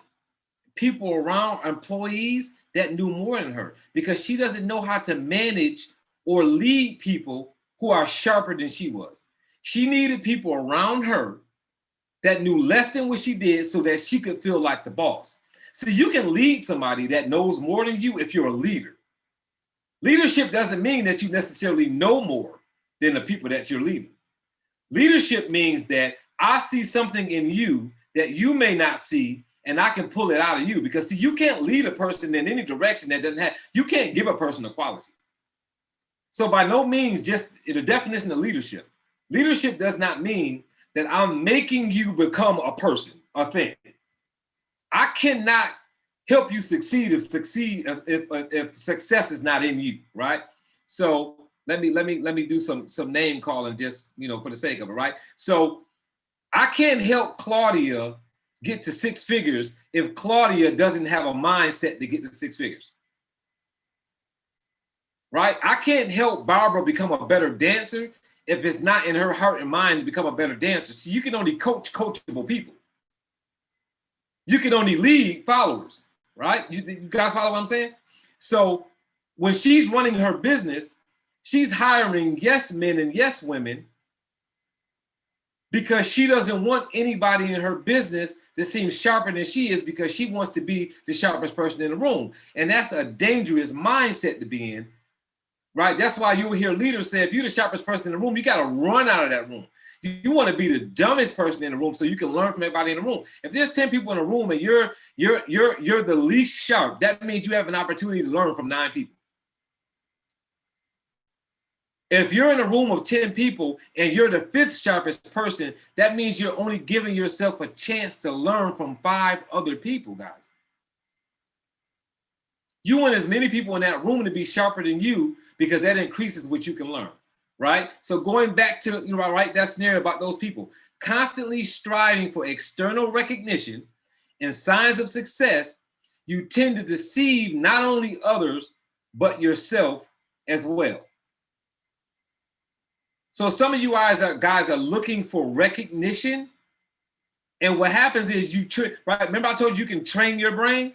people around, employees that knew more than her because she doesn't know how to manage or lead people who are sharper than she was. She needed people around her that knew less than what she did so that she could feel like the boss. See, you can lead somebody that knows more than you if you're a leader. Leadership doesn't mean that you necessarily know more than the people that you're leading. Leadership means that I see something in you that you may not see, and I can pull it out of you. Because see, you can't lead a person in any direction that doesn't have, you can't give a person a quality. So by no means, just the definition of leadership. Leadership does not mean that I'm making you become a person, a thing. I cannot help you succeed if success is not in you, right? So let me do some name calling just for the sake of it, right? So I can't help Claudia get to six figures if Claudia doesn't have a mindset to get to six figures. Right? I can't help Barbara become a better dancer if it's not in her heart and mind to become a better dancer. See, you can only coach coachable people. You can only lead followers, right? You guys follow what I'm saying? So when she's running her business, she's hiring yes men and yes women because she doesn't want anybody in her business that seems sharper than she is because she wants to be the sharpest person in the room. And that's a dangerous mindset to be in. Right? That's why you will hear leaders say, if you're the sharpest person in the room, you got to run out of that room. You want to be the dumbest person in the room so you can learn from everybody in the room. If there's 10 people in the room and you're the least sharp, that means you have an opportunity to learn from 9 people. If you're in a room of 10 people and you're the 5th sharpest person, that means you're only giving yourself a chance to learn from 5 other people, guys. You want as many people in that room to be sharper than you because that increases what you can learn, right? So going back to, right, that scenario about those people, constantly striving for external recognition and signs of success, you tend to deceive not only others, but yourself as well. So some of you guys are looking for recognition. And what happens is right? Remember I told you can train your brain?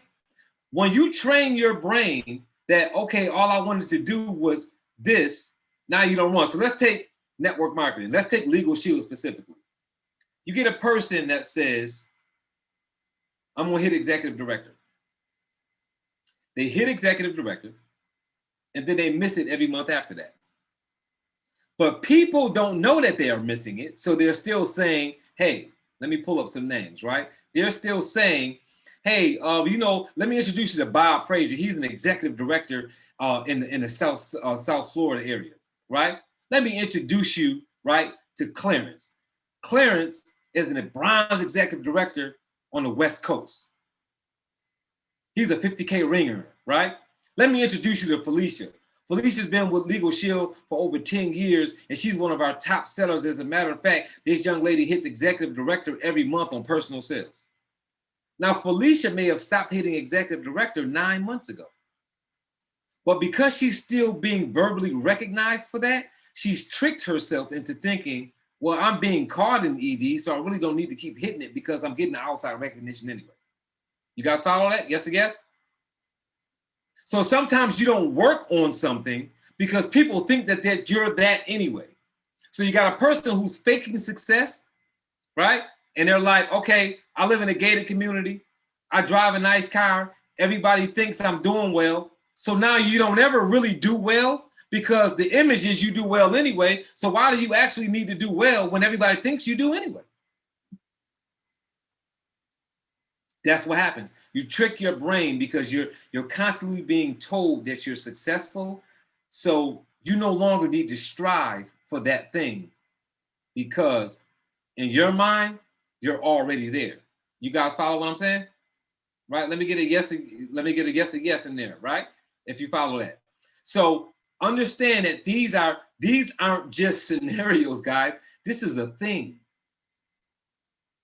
When you train your brain that, okay, all I wanted to do was this, now you don't want. So let's take network marketing. Let's take Legal Shield specifically. You get a person that says, I'm going to hit executive director. They hit executive director, and then they miss it every month after that. But people don't know that they are missing it. So they're still saying, hey, let me pull up some names, right? They're still saying, hey, let me introduce you to Bob Frazier. He's an executive director in the South Florida area, right? Let me introduce you, right, to Clarence. Clarence is a bronze executive director on the West Coast. He's a 50K ringer, right? Let me introduce you to Felicia. Felicia's been with Legal Shield for over 10 years, and she's one of our top sellers. As a matter of fact, this young lady hits executive director every month on personal sales. Now, Felicia may have stopped hitting executive director 9 months ago. But because she's still being verbally recognized for that, she's tricked herself into thinking, well, I'm being caught in ED, so I really don't need to keep hitting it because I'm getting the outside recognition anyway. You guys follow that? Yes or yes? So sometimes you don't work on something because people think that you're that anyway. So you got a person who's faking success, right? And they're like, okay, I live in a gated community. I drive a nice car. Everybody thinks I'm doing well. So now you don't ever really do well because the image is you do well anyway. So why do you actually need to do well when everybody thinks you do anyway? That's what happens. You trick your brain because you're constantly being told that you're successful. So you no longer need to strive for that thing because in your mind, you're already there. You guys follow what I'm saying? Right? Let me get a yes. Let me get a yes in there, right? If you follow that. So understand that these aren't just scenarios, guys. This is a thing.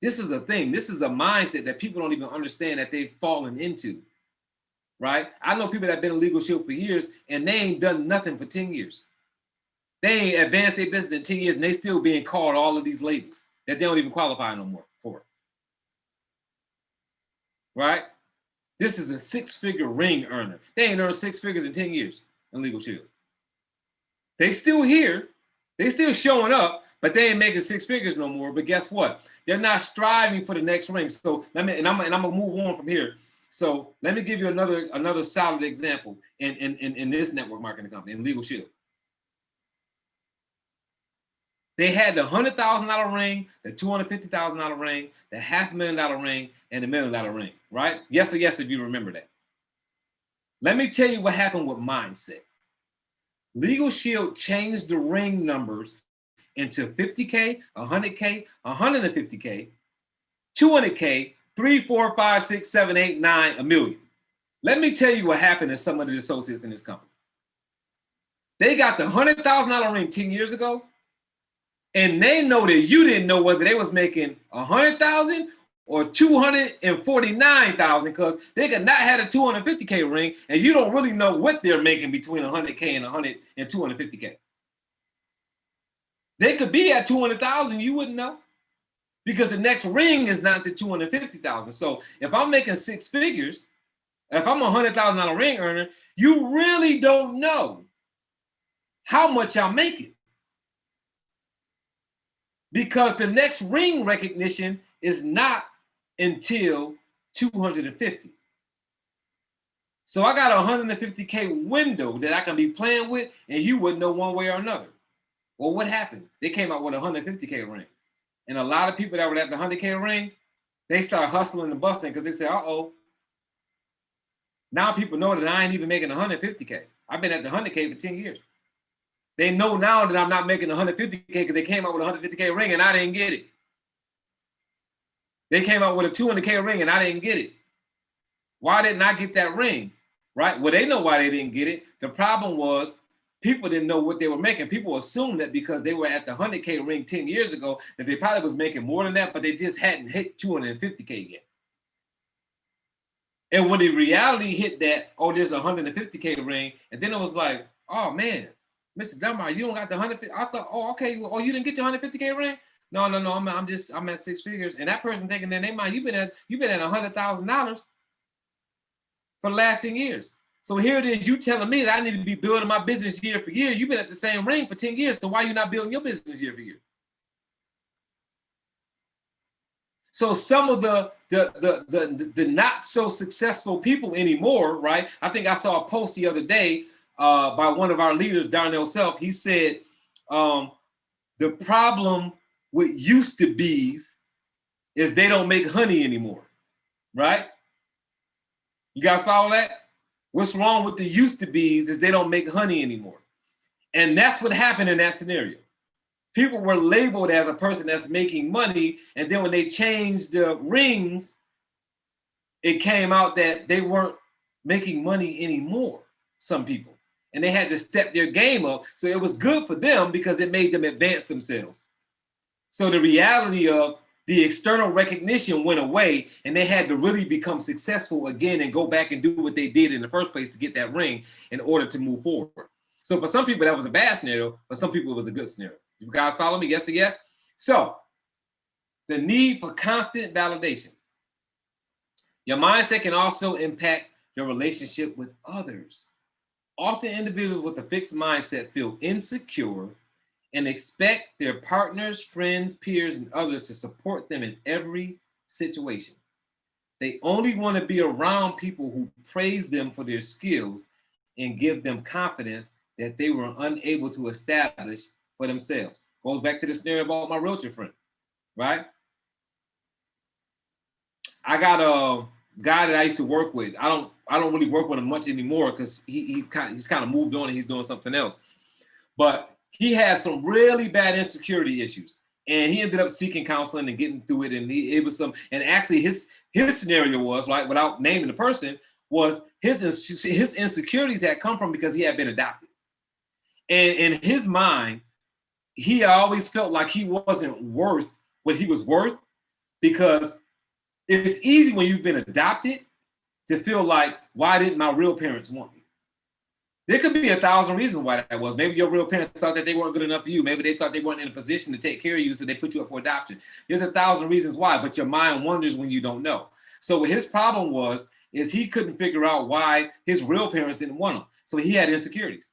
This is a thing. This is a mindset that people don't even understand that they've fallen into, right? I know people that have been in Legal Shield for years and they ain't done nothing for 10 years. They ain't advanced their business in 10 years and they still being called all of these labels that they don't even qualify no more for, right? This is a 6-figure ring earner. They ain't earned 6 figures in 10 years in Legal Shield. They still here. They still showing up, but they ain't making 6 figures no more. But guess what? They're not striving for the next ring. So I'm gonna move on from here. So let me give you another solid example in this network marketing company, in Legal Shield. They had the $100,000 ring, the $250,000 ring, the $500,000 ring, and the $1 million ring, right? Yes or yes if you remember that. Let me tell you what happened with mindset. Legal Shield changed the ring numbers into 50K, 100K, 150K, 200K, 3, 4, 5, 6, 7, 8, 9, a million. Let me tell you what happened to some of the associates in this company. They got the $100,000 ring 10 years ago, and they know that you didn't know whether they was making 100,000 or 249,000 because they could not have a 250K ring, and you don't really know what they're making between 100K and 100 and 250K. They could be at 200,000, you wouldn't know, because the next ring is not to 250,000. So if I'm making 6 figures, if I'm a $100,000 ring earner, you really don't know how much I'm making, because the next ring recognition is not until 250. So I got a 150K window that I can be playing with, and you wouldn't know one way or another. Well, what happened? They came out with a 150K ring. And a lot of people that were at the 100K ring, they start hustling and busting because they say, uh-oh. Now people know that I ain't even making 150K. I've been at the 100K for 10 years. They know now that I'm not making 150K because they came out with a 150K ring and I didn't get it. They came out with a 200K ring and I didn't get it. Why didn't I get that ring? Right? Well, they know why they didn't get it. The problem was people didn't know what they were making. People assumed that because they were at the 100K ring 10 years ago, that they probably was making more than that, but they just hadn't hit 250K yet. And when the reality hit that, oh, there's a 150K ring, and then it was like, oh man, Mr. Dunbar, you don't got the 150. I thought, oh, okay, oh, you didn't get your 150K ring? No, I'm at 6 figures. And that person thinking in their mind, you've been at $100,000 for the last 10 years. So here it is, you telling me that I need to be building my business year for year. You've been at the same ring for 10 years. So why are you not building your business year for year? So some of the not so successful people anymore, right? I think I saw a post the other day by one of our leaders, Darnell Self. He said, the problem with used to bees is they don't make honey anymore, right? You guys follow that? What's wrong with the used to bees is they don't make honey anymore. And that's what happened in that scenario. People were labeled as a person that's making money, and then when they changed the rings, it came out that they weren't making money anymore, some people. And they had to step their game up. So it was good for them because it made them advance themselves. So the reality of the external recognition went away, and they had to really become successful again and go back and do what they did in the first place to get that ring in order to move forward. So for some people, that was a bad scenario. For some people, it was a good scenario. You guys follow me? Yes or yes? So the need for constant validation. Your mindset can also impact your relationship with others. Often individuals with a fixed mindset feel insecure and expect their partners, friends, peers, and others to support them in every situation. They only want to be around people who praise them for their skills and give them confidence that they were unable to establish for themselves. Goes back to the scenario about my realtor friend, right? I got a guy that I used to work with. I don't really work with him much anymore because he's kind of moved on and he's doing something else. But he had some really bad insecurity issues, and he ended up seeking counseling and getting through it. And it was some, and actually his scenario was, right, without naming the person, was his insecurities had come from because he had been adopted. And in his mind, he always felt like he wasn't worth what he was worth, because it's easy when you've been adopted to feel like, why didn't my real parents want me? There could be 1,000 reasons why that was. Maybe your real parents thought that they weren't good enough for you. Maybe they thought they weren't in a position to take care of you, so they put you up for adoption. There's 1,000 reasons why, but your mind wonders when you don't know. So what his problem was, is he couldn't figure out why his real parents didn't want him. So he had insecurities.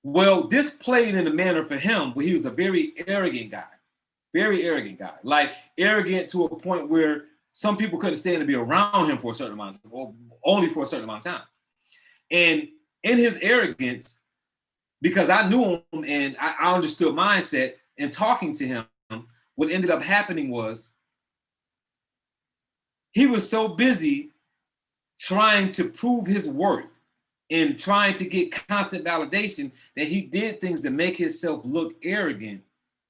Well, this played in a manner for him where he was a very arrogant guy. Like arrogant to a point where some people couldn't stand to be around him for a certain amount of time, or only for a certain amount of time. And in his arrogance, because I knew him and I understood mindset, and talking to him, what ended up happening was he was so busy trying to prove his worth and trying to get constant validation that he did things to make himself look arrogant,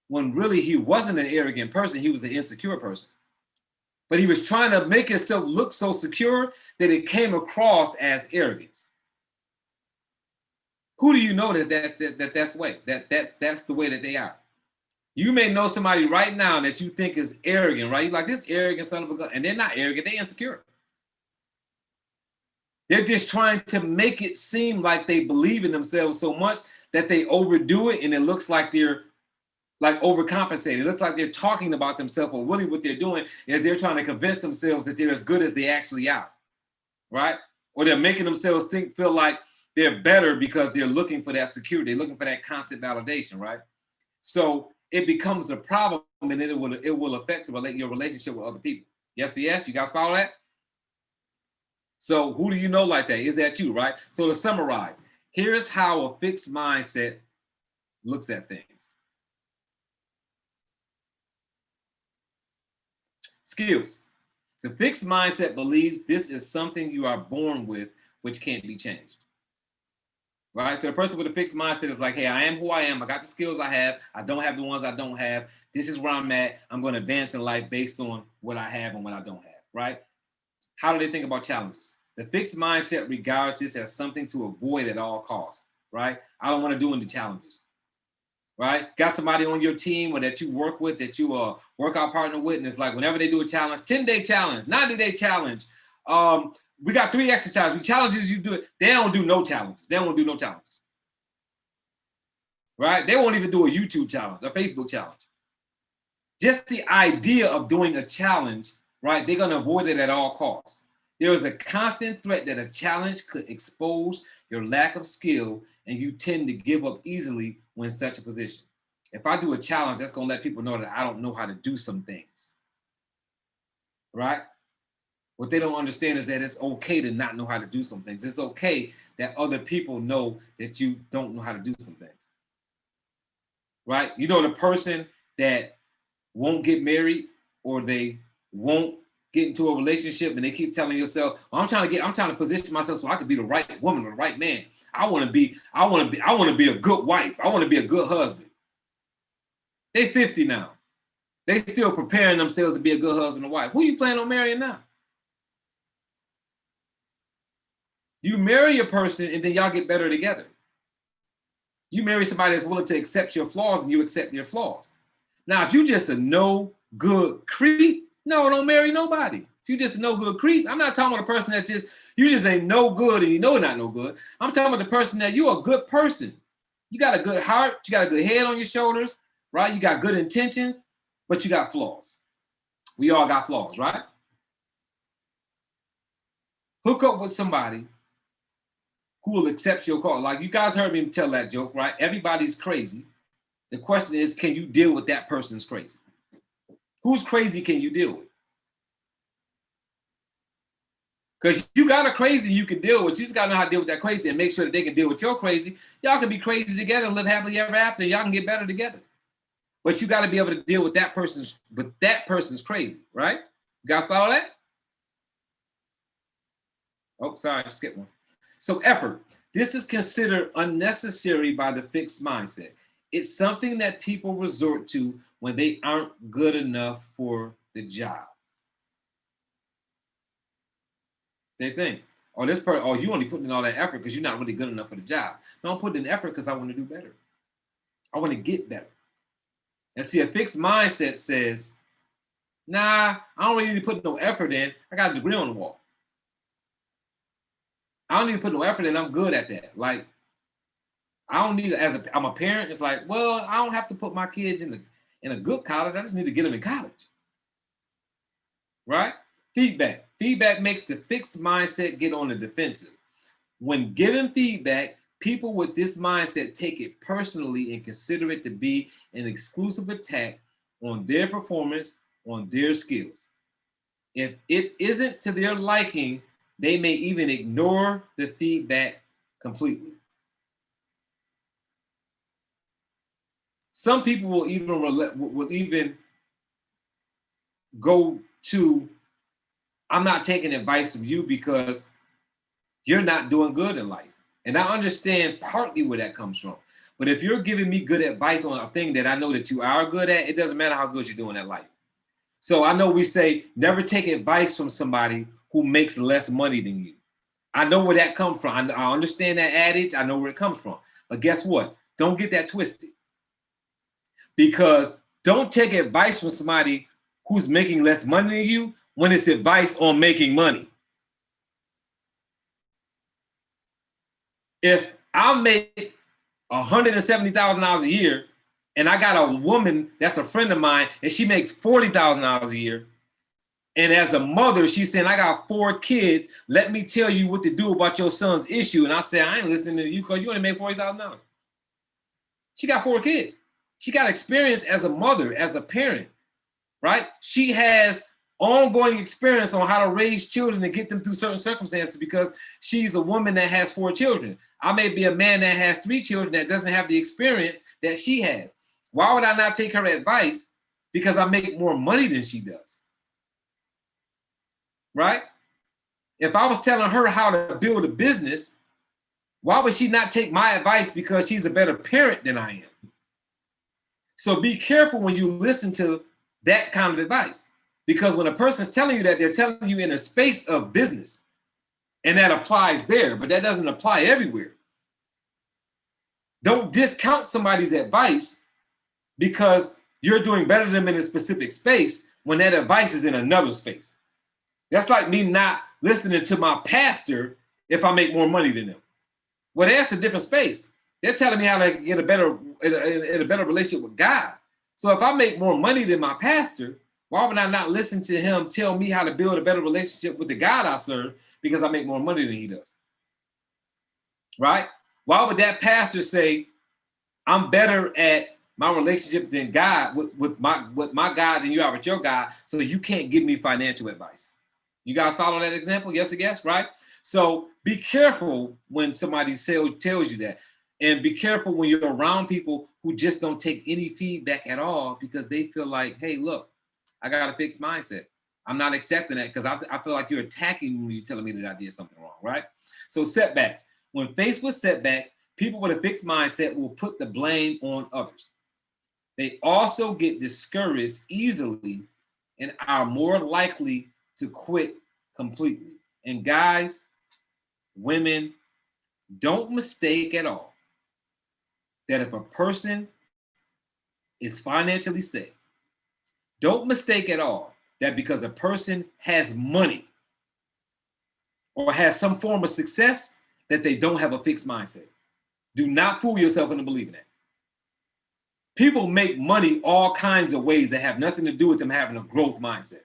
when really he wasn't an arrogant person, he was an insecure person. But he was trying to make himself look so secure that it came across as arrogance. Who do you know that's the way? That's the way that they are. You may know somebody right now that you think is arrogant, right? You're like, this arrogant son of a gun, and they're not arrogant, they're insecure. They're just trying to make it seem like they believe in themselves so much that they overdo it, and it looks like they're like overcompensating. It looks like they're talking about themselves, but really what they're doing is they're trying to convince themselves that they're as good as they actually are, right? Or they're making themselves feel like they're better because they're looking for that security, they're looking for that constant validation, right? So it becomes a problem, and it will affect your relationship with other people. Yes, you guys follow that? So who do you know like that? Is that you, right? So to summarize, here's how a fixed mindset looks at things. Skills. The fixed mindset believes this is something you are born with, which can't be changed. Right? So the person with a fixed mindset is like, hey, I am who I am. I got the skills I have. I don't have the ones I don't have. This is where I'm at. I'm going to advance in life based on what I have and what I don't have. Right? How do they think about challenges? The fixed mindset regards this as something to avoid at all costs. Right? I don't want to do any challenges. Right? Got somebody on your team or that you work with, that you workout partner with, and it's like whenever they do a challenge, 10-day challenge, 90-day challenge, we got 3 exercises, we challenges, you do it. They don't do no challenges. Right? They won't even do a YouTube challenge, a Facebook challenge. Just the idea of doing a challenge, right? They're going to avoid it at all costs. There is a constant threat that a challenge could expose your lack of skill, and you tend to give up easily when in such a position. If I do a challenge, that's going to let people know that I don't know how to do some things, right? What they don't understand is that it's okay to not know how to do some things. It's okay that other people know that you don't know how to do some things, right? You know, the person that won't get married, or they won't get into a relationship, and they keep telling yourself, well, I'm trying to position myself so I can be the right woman or the right man. I want to be a good wife. I want to be a good husband. They 50 now. They still preparing themselves to be a good husband or wife. Who you planning on marrying now? You marry a person and then y'all get better together. You marry somebody that's willing to accept your flaws and you accept their flaws. Now, if you just a no good creep, no, don't marry nobody. If you just a no good creep, I'm not talking about a person that you just ain't no good and you know not no good. I'm talking about the person that you're a good person. You got a good heart, you got a good head on your shoulders, right? You got good intentions, but you got flaws. We all got flaws, right? Hook up with somebody who will accept your call. Like you guys heard me tell that joke, right? Everybody's crazy. The question is, can you deal with that person's crazy? Who's crazy can you deal with? Because you got a crazy you can deal with. You just got to know how to deal with that crazy and make sure that they can deal with your crazy. Y'all can be crazy together and live happily ever after. And y'all can get better together. But you got to be able to deal with that person's crazy, right? You guys follow that? Oh, sorry, I skipped one. So effort. This is considered unnecessary by the fixed mindset. It's something that people resort to when they aren't good enough for the job. They think, oh, you only putting in all that effort because you're not really good enough for the job. No, I'm putting in effort because I want to do better. I want to get better. And see, a fixed mindset says, nah, I don't really need to put no effort in. I got a degree on the wall. I don't need to put no effort in. I'm good at that. Like, I don't need to, I'm a parent. It's like, well, I don't have to put my kids in a good college. I just need to get them in college. Right? Feedback. Feedback makes the fixed mindset get on the defensive. When given feedback, people with this mindset take it personally and consider it to be an exclusive attack on their performance, on their skills. If it isn't to their liking, they may even ignore the feedback completely. Some people will even go to, I'm not taking advice from you because you're not doing good in life. And I understand partly where that comes from. But if you're giving me good advice on a thing that I know that you are good at, it doesn't matter how good you're doing at life. So I know we say never take advice from somebody who makes less money than you. I know where that comes from. I understand that adage. I know where it comes from. But guess what? Don't get that twisted. Because don't take advice from somebody who's making less money than you when it's advice on making money. If I make $170,000 a year and I got a woman that's a friend of mine and she makes $40,000 a year, and as a mother, she's saying, I got 4 kids, let me tell you what to do about your son's issue. And I say, I ain't listening to you because you only make $40,000. She got 4 kids. She got experience as a mother, as a parent, right? She has ongoing experience on how to raise children and get them through certain circumstances because she's a woman that has 4 children. I may be a man that has 3 children that doesn't have the experience that she has. Why would I not take her advice? Because I make more money than she does, right? If I was telling her how to build a business, why would she not take my advice because she's a better parent than I am? So be careful when you listen to that kind of advice, because when a person's telling you that, they're telling you in a space of business, and that applies there, but that doesn't apply everywhere. Don't discount somebody's advice because you're doing better than them in a specific space when that advice is in another space. That's like me not listening to my pastor if I make more money than them. Well, that's a different space. They're telling me how to get a better relationship with God. So if I make more money than my pastor, why would I not listen to him tell me how to build a better relationship with the God I serve because I make more money than he does? Right? Why would that pastor say, I'm better at my relationship than God with my God than you are with your God, so you can't give me financial advice? You guys follow that example? Yes, I guess, right? So be careful when somebody tells you that. And be careful when you're around people who just don't take any feedback at all because they feel like, hey, look, I got a fixed mindset. I'm not accepting that because I feel like you're attacking me when you're telling me that I did something wrong, right? So setbacks. When faced with setbacks, people with a fixed mindset will put the blame on others. They also get discouraged easily and are more likely to quit completely. And guys, women, don't mistake at all that if a person is financially safe, don't mistake at all that because a person has money or has some form of success that they don't have a fixed mindset. Do not fool yourself into believing that. People make money all kinds of ways that have nothing to do with them having a growth mindset.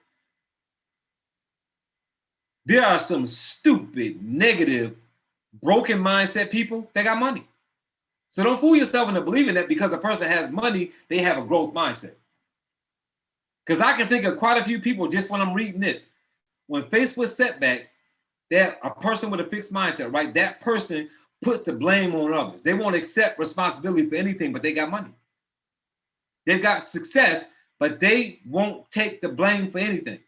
There are some stupid, negative, broken mindset people that got money. So don't fool yourself into believing that because a person has money, they have a growth mindset. Because I can think of quite a few people just when I'm reading this. When faced with setbacks, That a person with a fixed mindset, right? That person puts the blame on others. They won't accept responsibility for anything, but they got money. They've got success, but they won't take the blame for anything.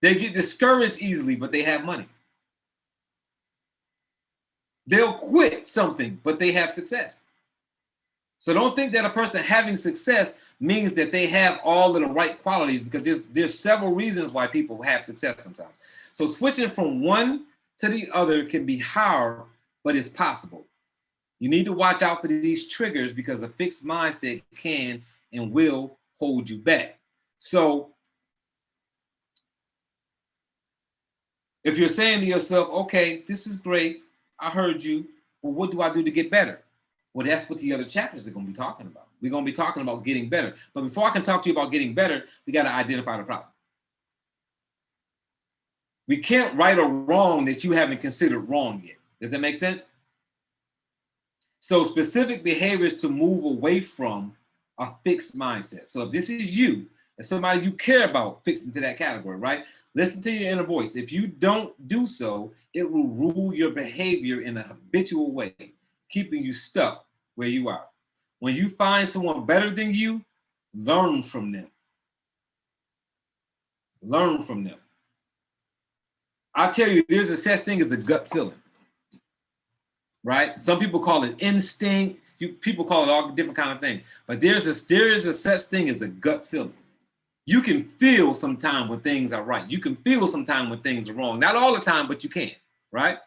They get discouraged easily, but they have money. They'll quit something, but they have success. So don't think that a person having success means that they have all of the right qualities, because there's several reasons why people have success sometimes. So switching from one to the other can be hard, but it's possible. You need to watch out for these triggers, because a fixed mindset can and will hold you back. So if you're saying to yourself, okay, this is great, I heard you, but what do I do to get better? Well, that's what the other chapters are going to be talking about. We're going to be talking about getting better. But before I can talk to you about getting better, we got to identify the problem. We can't right or wrong that you haven't considered wrong yet. Does that make sense? So specific behaviors to move away from a fixed mindset. So if this is you, if somebody you care about fits into that category, right? Listen to your inner voice. If you don't do so, it will rule your behavior in a habitual way, keeping you stuck where you are. When you find someone better than you, learn from them. Learn from them. I tell you, there's a such thing as a gut feeling, right? Some people call it instinct. People call it all different kind of things. But there is a such thing as a gut feeling. You can feel sometimes when things are right. You can feel sometimes when things are wrong. Not all the time, but you can, right?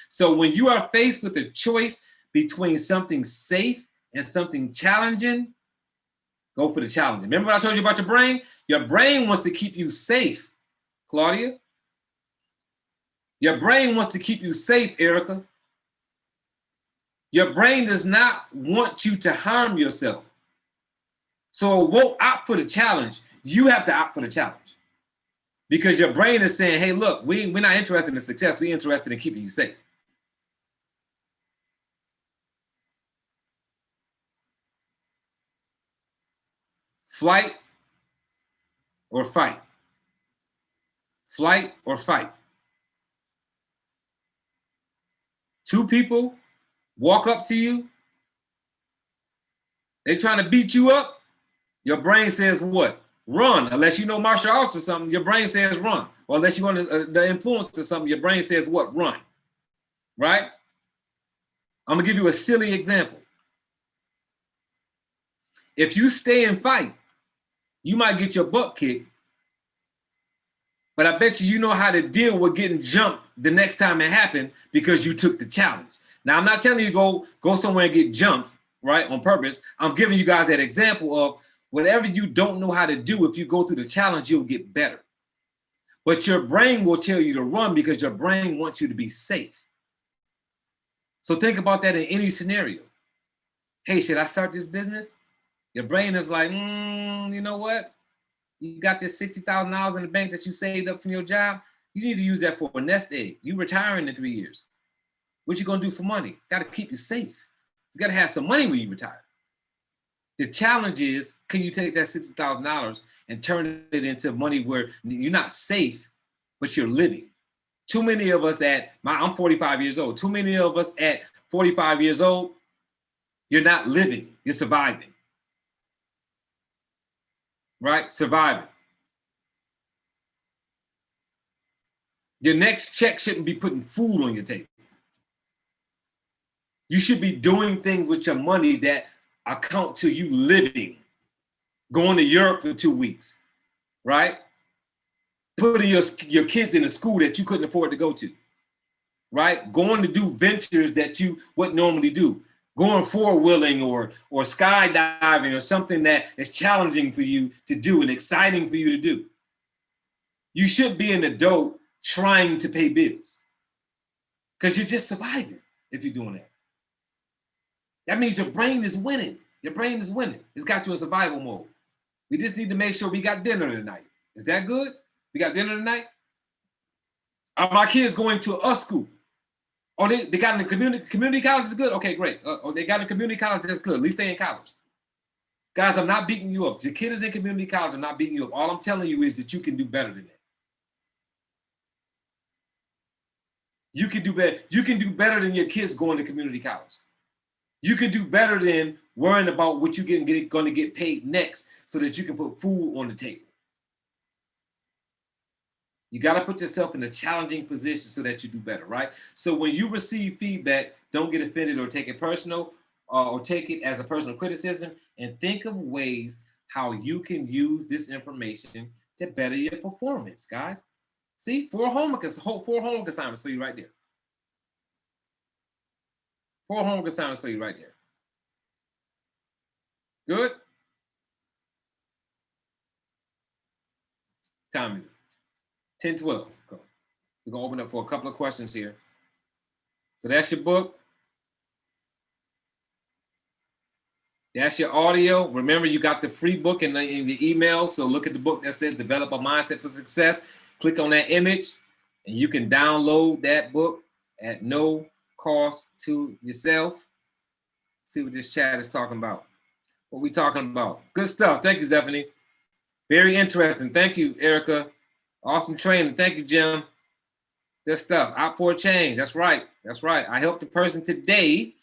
So when you are faced with a choice between something safe and something challenging, go for the challenge. Remember what I told you about your brain? Your brain wants to keep you safe, Claudia. Your brain wants to keep you safe, Erica. Your brain does not want you to harm yourself. So it won't opt for the challenge. You have to opt for the challenge. Because your brain is saying, hey, look, we're not interested in success. We're interested in keeping you safe. Flight or fight. Flight or fight. Two people walk up to you. They're trying to beat you up. Your brain says what? Run. Unless you know martial arts or something, your brain says run. Or unless you want the influence or something, your brain says what? Run. Right? I'm going to give you a silly example. If you stay and fight, you might get your butt kicked, but I bet you know how to deal with getting jumped the next time it happened, because you took the challenge. Now, I'm not telling you to go somewhere and get jumped, right, on purpose. I'm giving you guys that example of whatever you don't know how to do, if you go through the challenge, you'll get better. But your brain will tell you to run, because your brain wants you to be safe. So think about that in any scenario. Hey, should I start this business? Your brain is like, you know what? You got this $60,000 in the bank that you saved up from your job. You need to use that for a nest egg. You retiring in 3 years. What you gonna do for money? Got to keep you safe. You got to have some money when you retire. The challenge is, can you take that $60,000 and turn it into money where you're not safe, but you're living? Too many of us I'm 45 years old. Too many of us at 45 years old, you're not living, you're surviving. Right? Surviving. Your next check shouldn't be putting food on your table. You should be doing things with your money that account to you living. Going to Europe for 2 weeks, right? Putting your kids in a school that you couldn't afford to go to, right? Going to do ventures that you wouldn't normally do. Going four-wheeling or skydiving, or something that is challenging for you to do and exciting for you to do. You should be an adult trying to pay bills, because you're just surviving if you're doing that. That means your brain is winning. Your brain is winning. It's got you in survival mode. We just need to make sure we got dinner tonight. Is that good? We got dinner tonight? Are my kids going to a school? Or they got in the community college is good? Okay, great. Or they got in community college, that's good. At least they in college. Guys, I'm not beating you up. If your kid is in community college, I'm not beating you up. All I'm telling you is that you can do better than that. You can do better. You can do better than your kids going to community college. You can do better than worrying about what you're going to get paid next so that you can put food on the table. You got to put yourself in a challenging position so that you do better, right? So when you receive feedback, don't get offended or take it personal or take it as a personal criticism, and think of ways how you can use this information to better your performance, guys. See, four homework assignments for you right there. 4 homework assignments for you right there. Good? Time is it? 10:12. Go. We're going to open up for a couple of questions here. So that's your book. That's your audio. Remember, you got the free book in the email. So look at the book that says Develop a Mindset for Success. Click on that image, and you can download that book at no cost to yourself. See what this chat is talking about. What we talking about? Good stuff. Thank you, Stephanie. Very interesting. Thank you, Erica. Awesome training. Thank you, Jim. Good stuff. Out for a change. That's right. That's right. I helped the person today,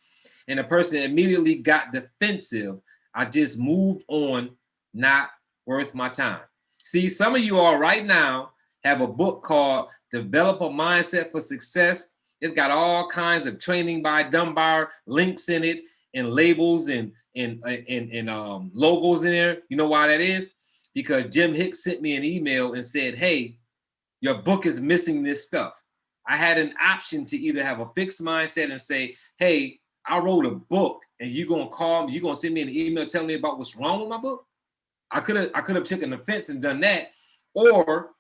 and the person immediately got defensive. I just moved on. Not worth my time. See, some of you all right now have a book called Develop a Mindset for Success. It's got all kinds of training by Dunbar, links in it, and labels and logos in there. You know why that is? Because Jim Hicks sent me an email and said, hey, your book is missing this stuff. I had an option to either have a fixed mindset and say, hey, I wrote a book and you're going to call me, you're going to send me an email telling me about what's wrong with my book. I could have taken offense and done that. Or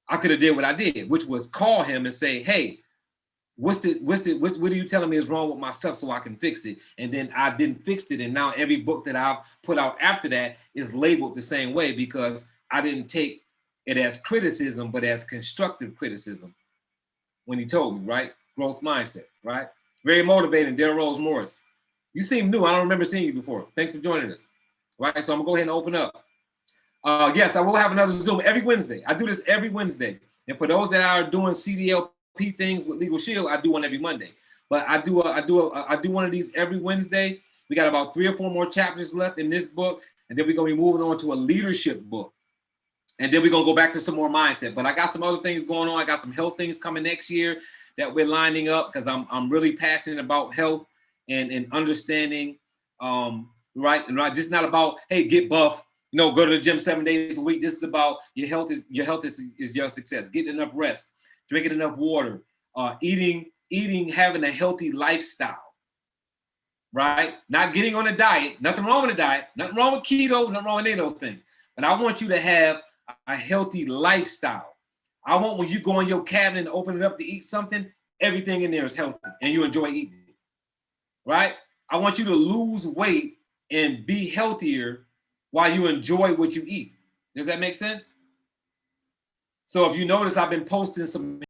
I could have did what I did, which was call him and say, hey, what are you telling me is wrong with my stuff so I can fix it? And then I didn't fix it. And now every book that I've put out after that is labeled the same way because I didn't take it as criticism, but as constructive criticism when he told me, right? Growth mindset, right? Very motivating, Darren Rose Morris. You seem new. I don't remember seeing you before. Thanks for joining us. Right, so I'm gonna go ahead and open up. Yes, I will have another Zoom every Wednesday. I do this every Wednesday. And for those that are doing CDLP things with Legal Shield, I do one every Monday. But I do one of these every Wednesday. We got about 3 or 4 more chapters left in this book, and then we're gonna be moving on to a leadership book. And then we're gonna go back to some more mindset. But I got some other things going on. I got some health things coming next year that we're lining up because I'm really passionate about health and understanding. Right. This is not about, hey, get buff, go to the gym 7 days a week. This is about your health is your success. Getting enough rest, drinking enough water, eating, having a healthy lifestyle. Right? Not getting on a diet. Nothing wrong with a diet. Nothing wrong with keto. Nothing wrong with any of those things. But I want you to have a healthy lifestyle. I want when you go in your cabinet and open it up to eat something, everything in there is healthy and you enjoy eating it. Right? I want you to lose weight and be healthier while you enjoy what you eat. Does that make sense? So if you notice, I've been posting some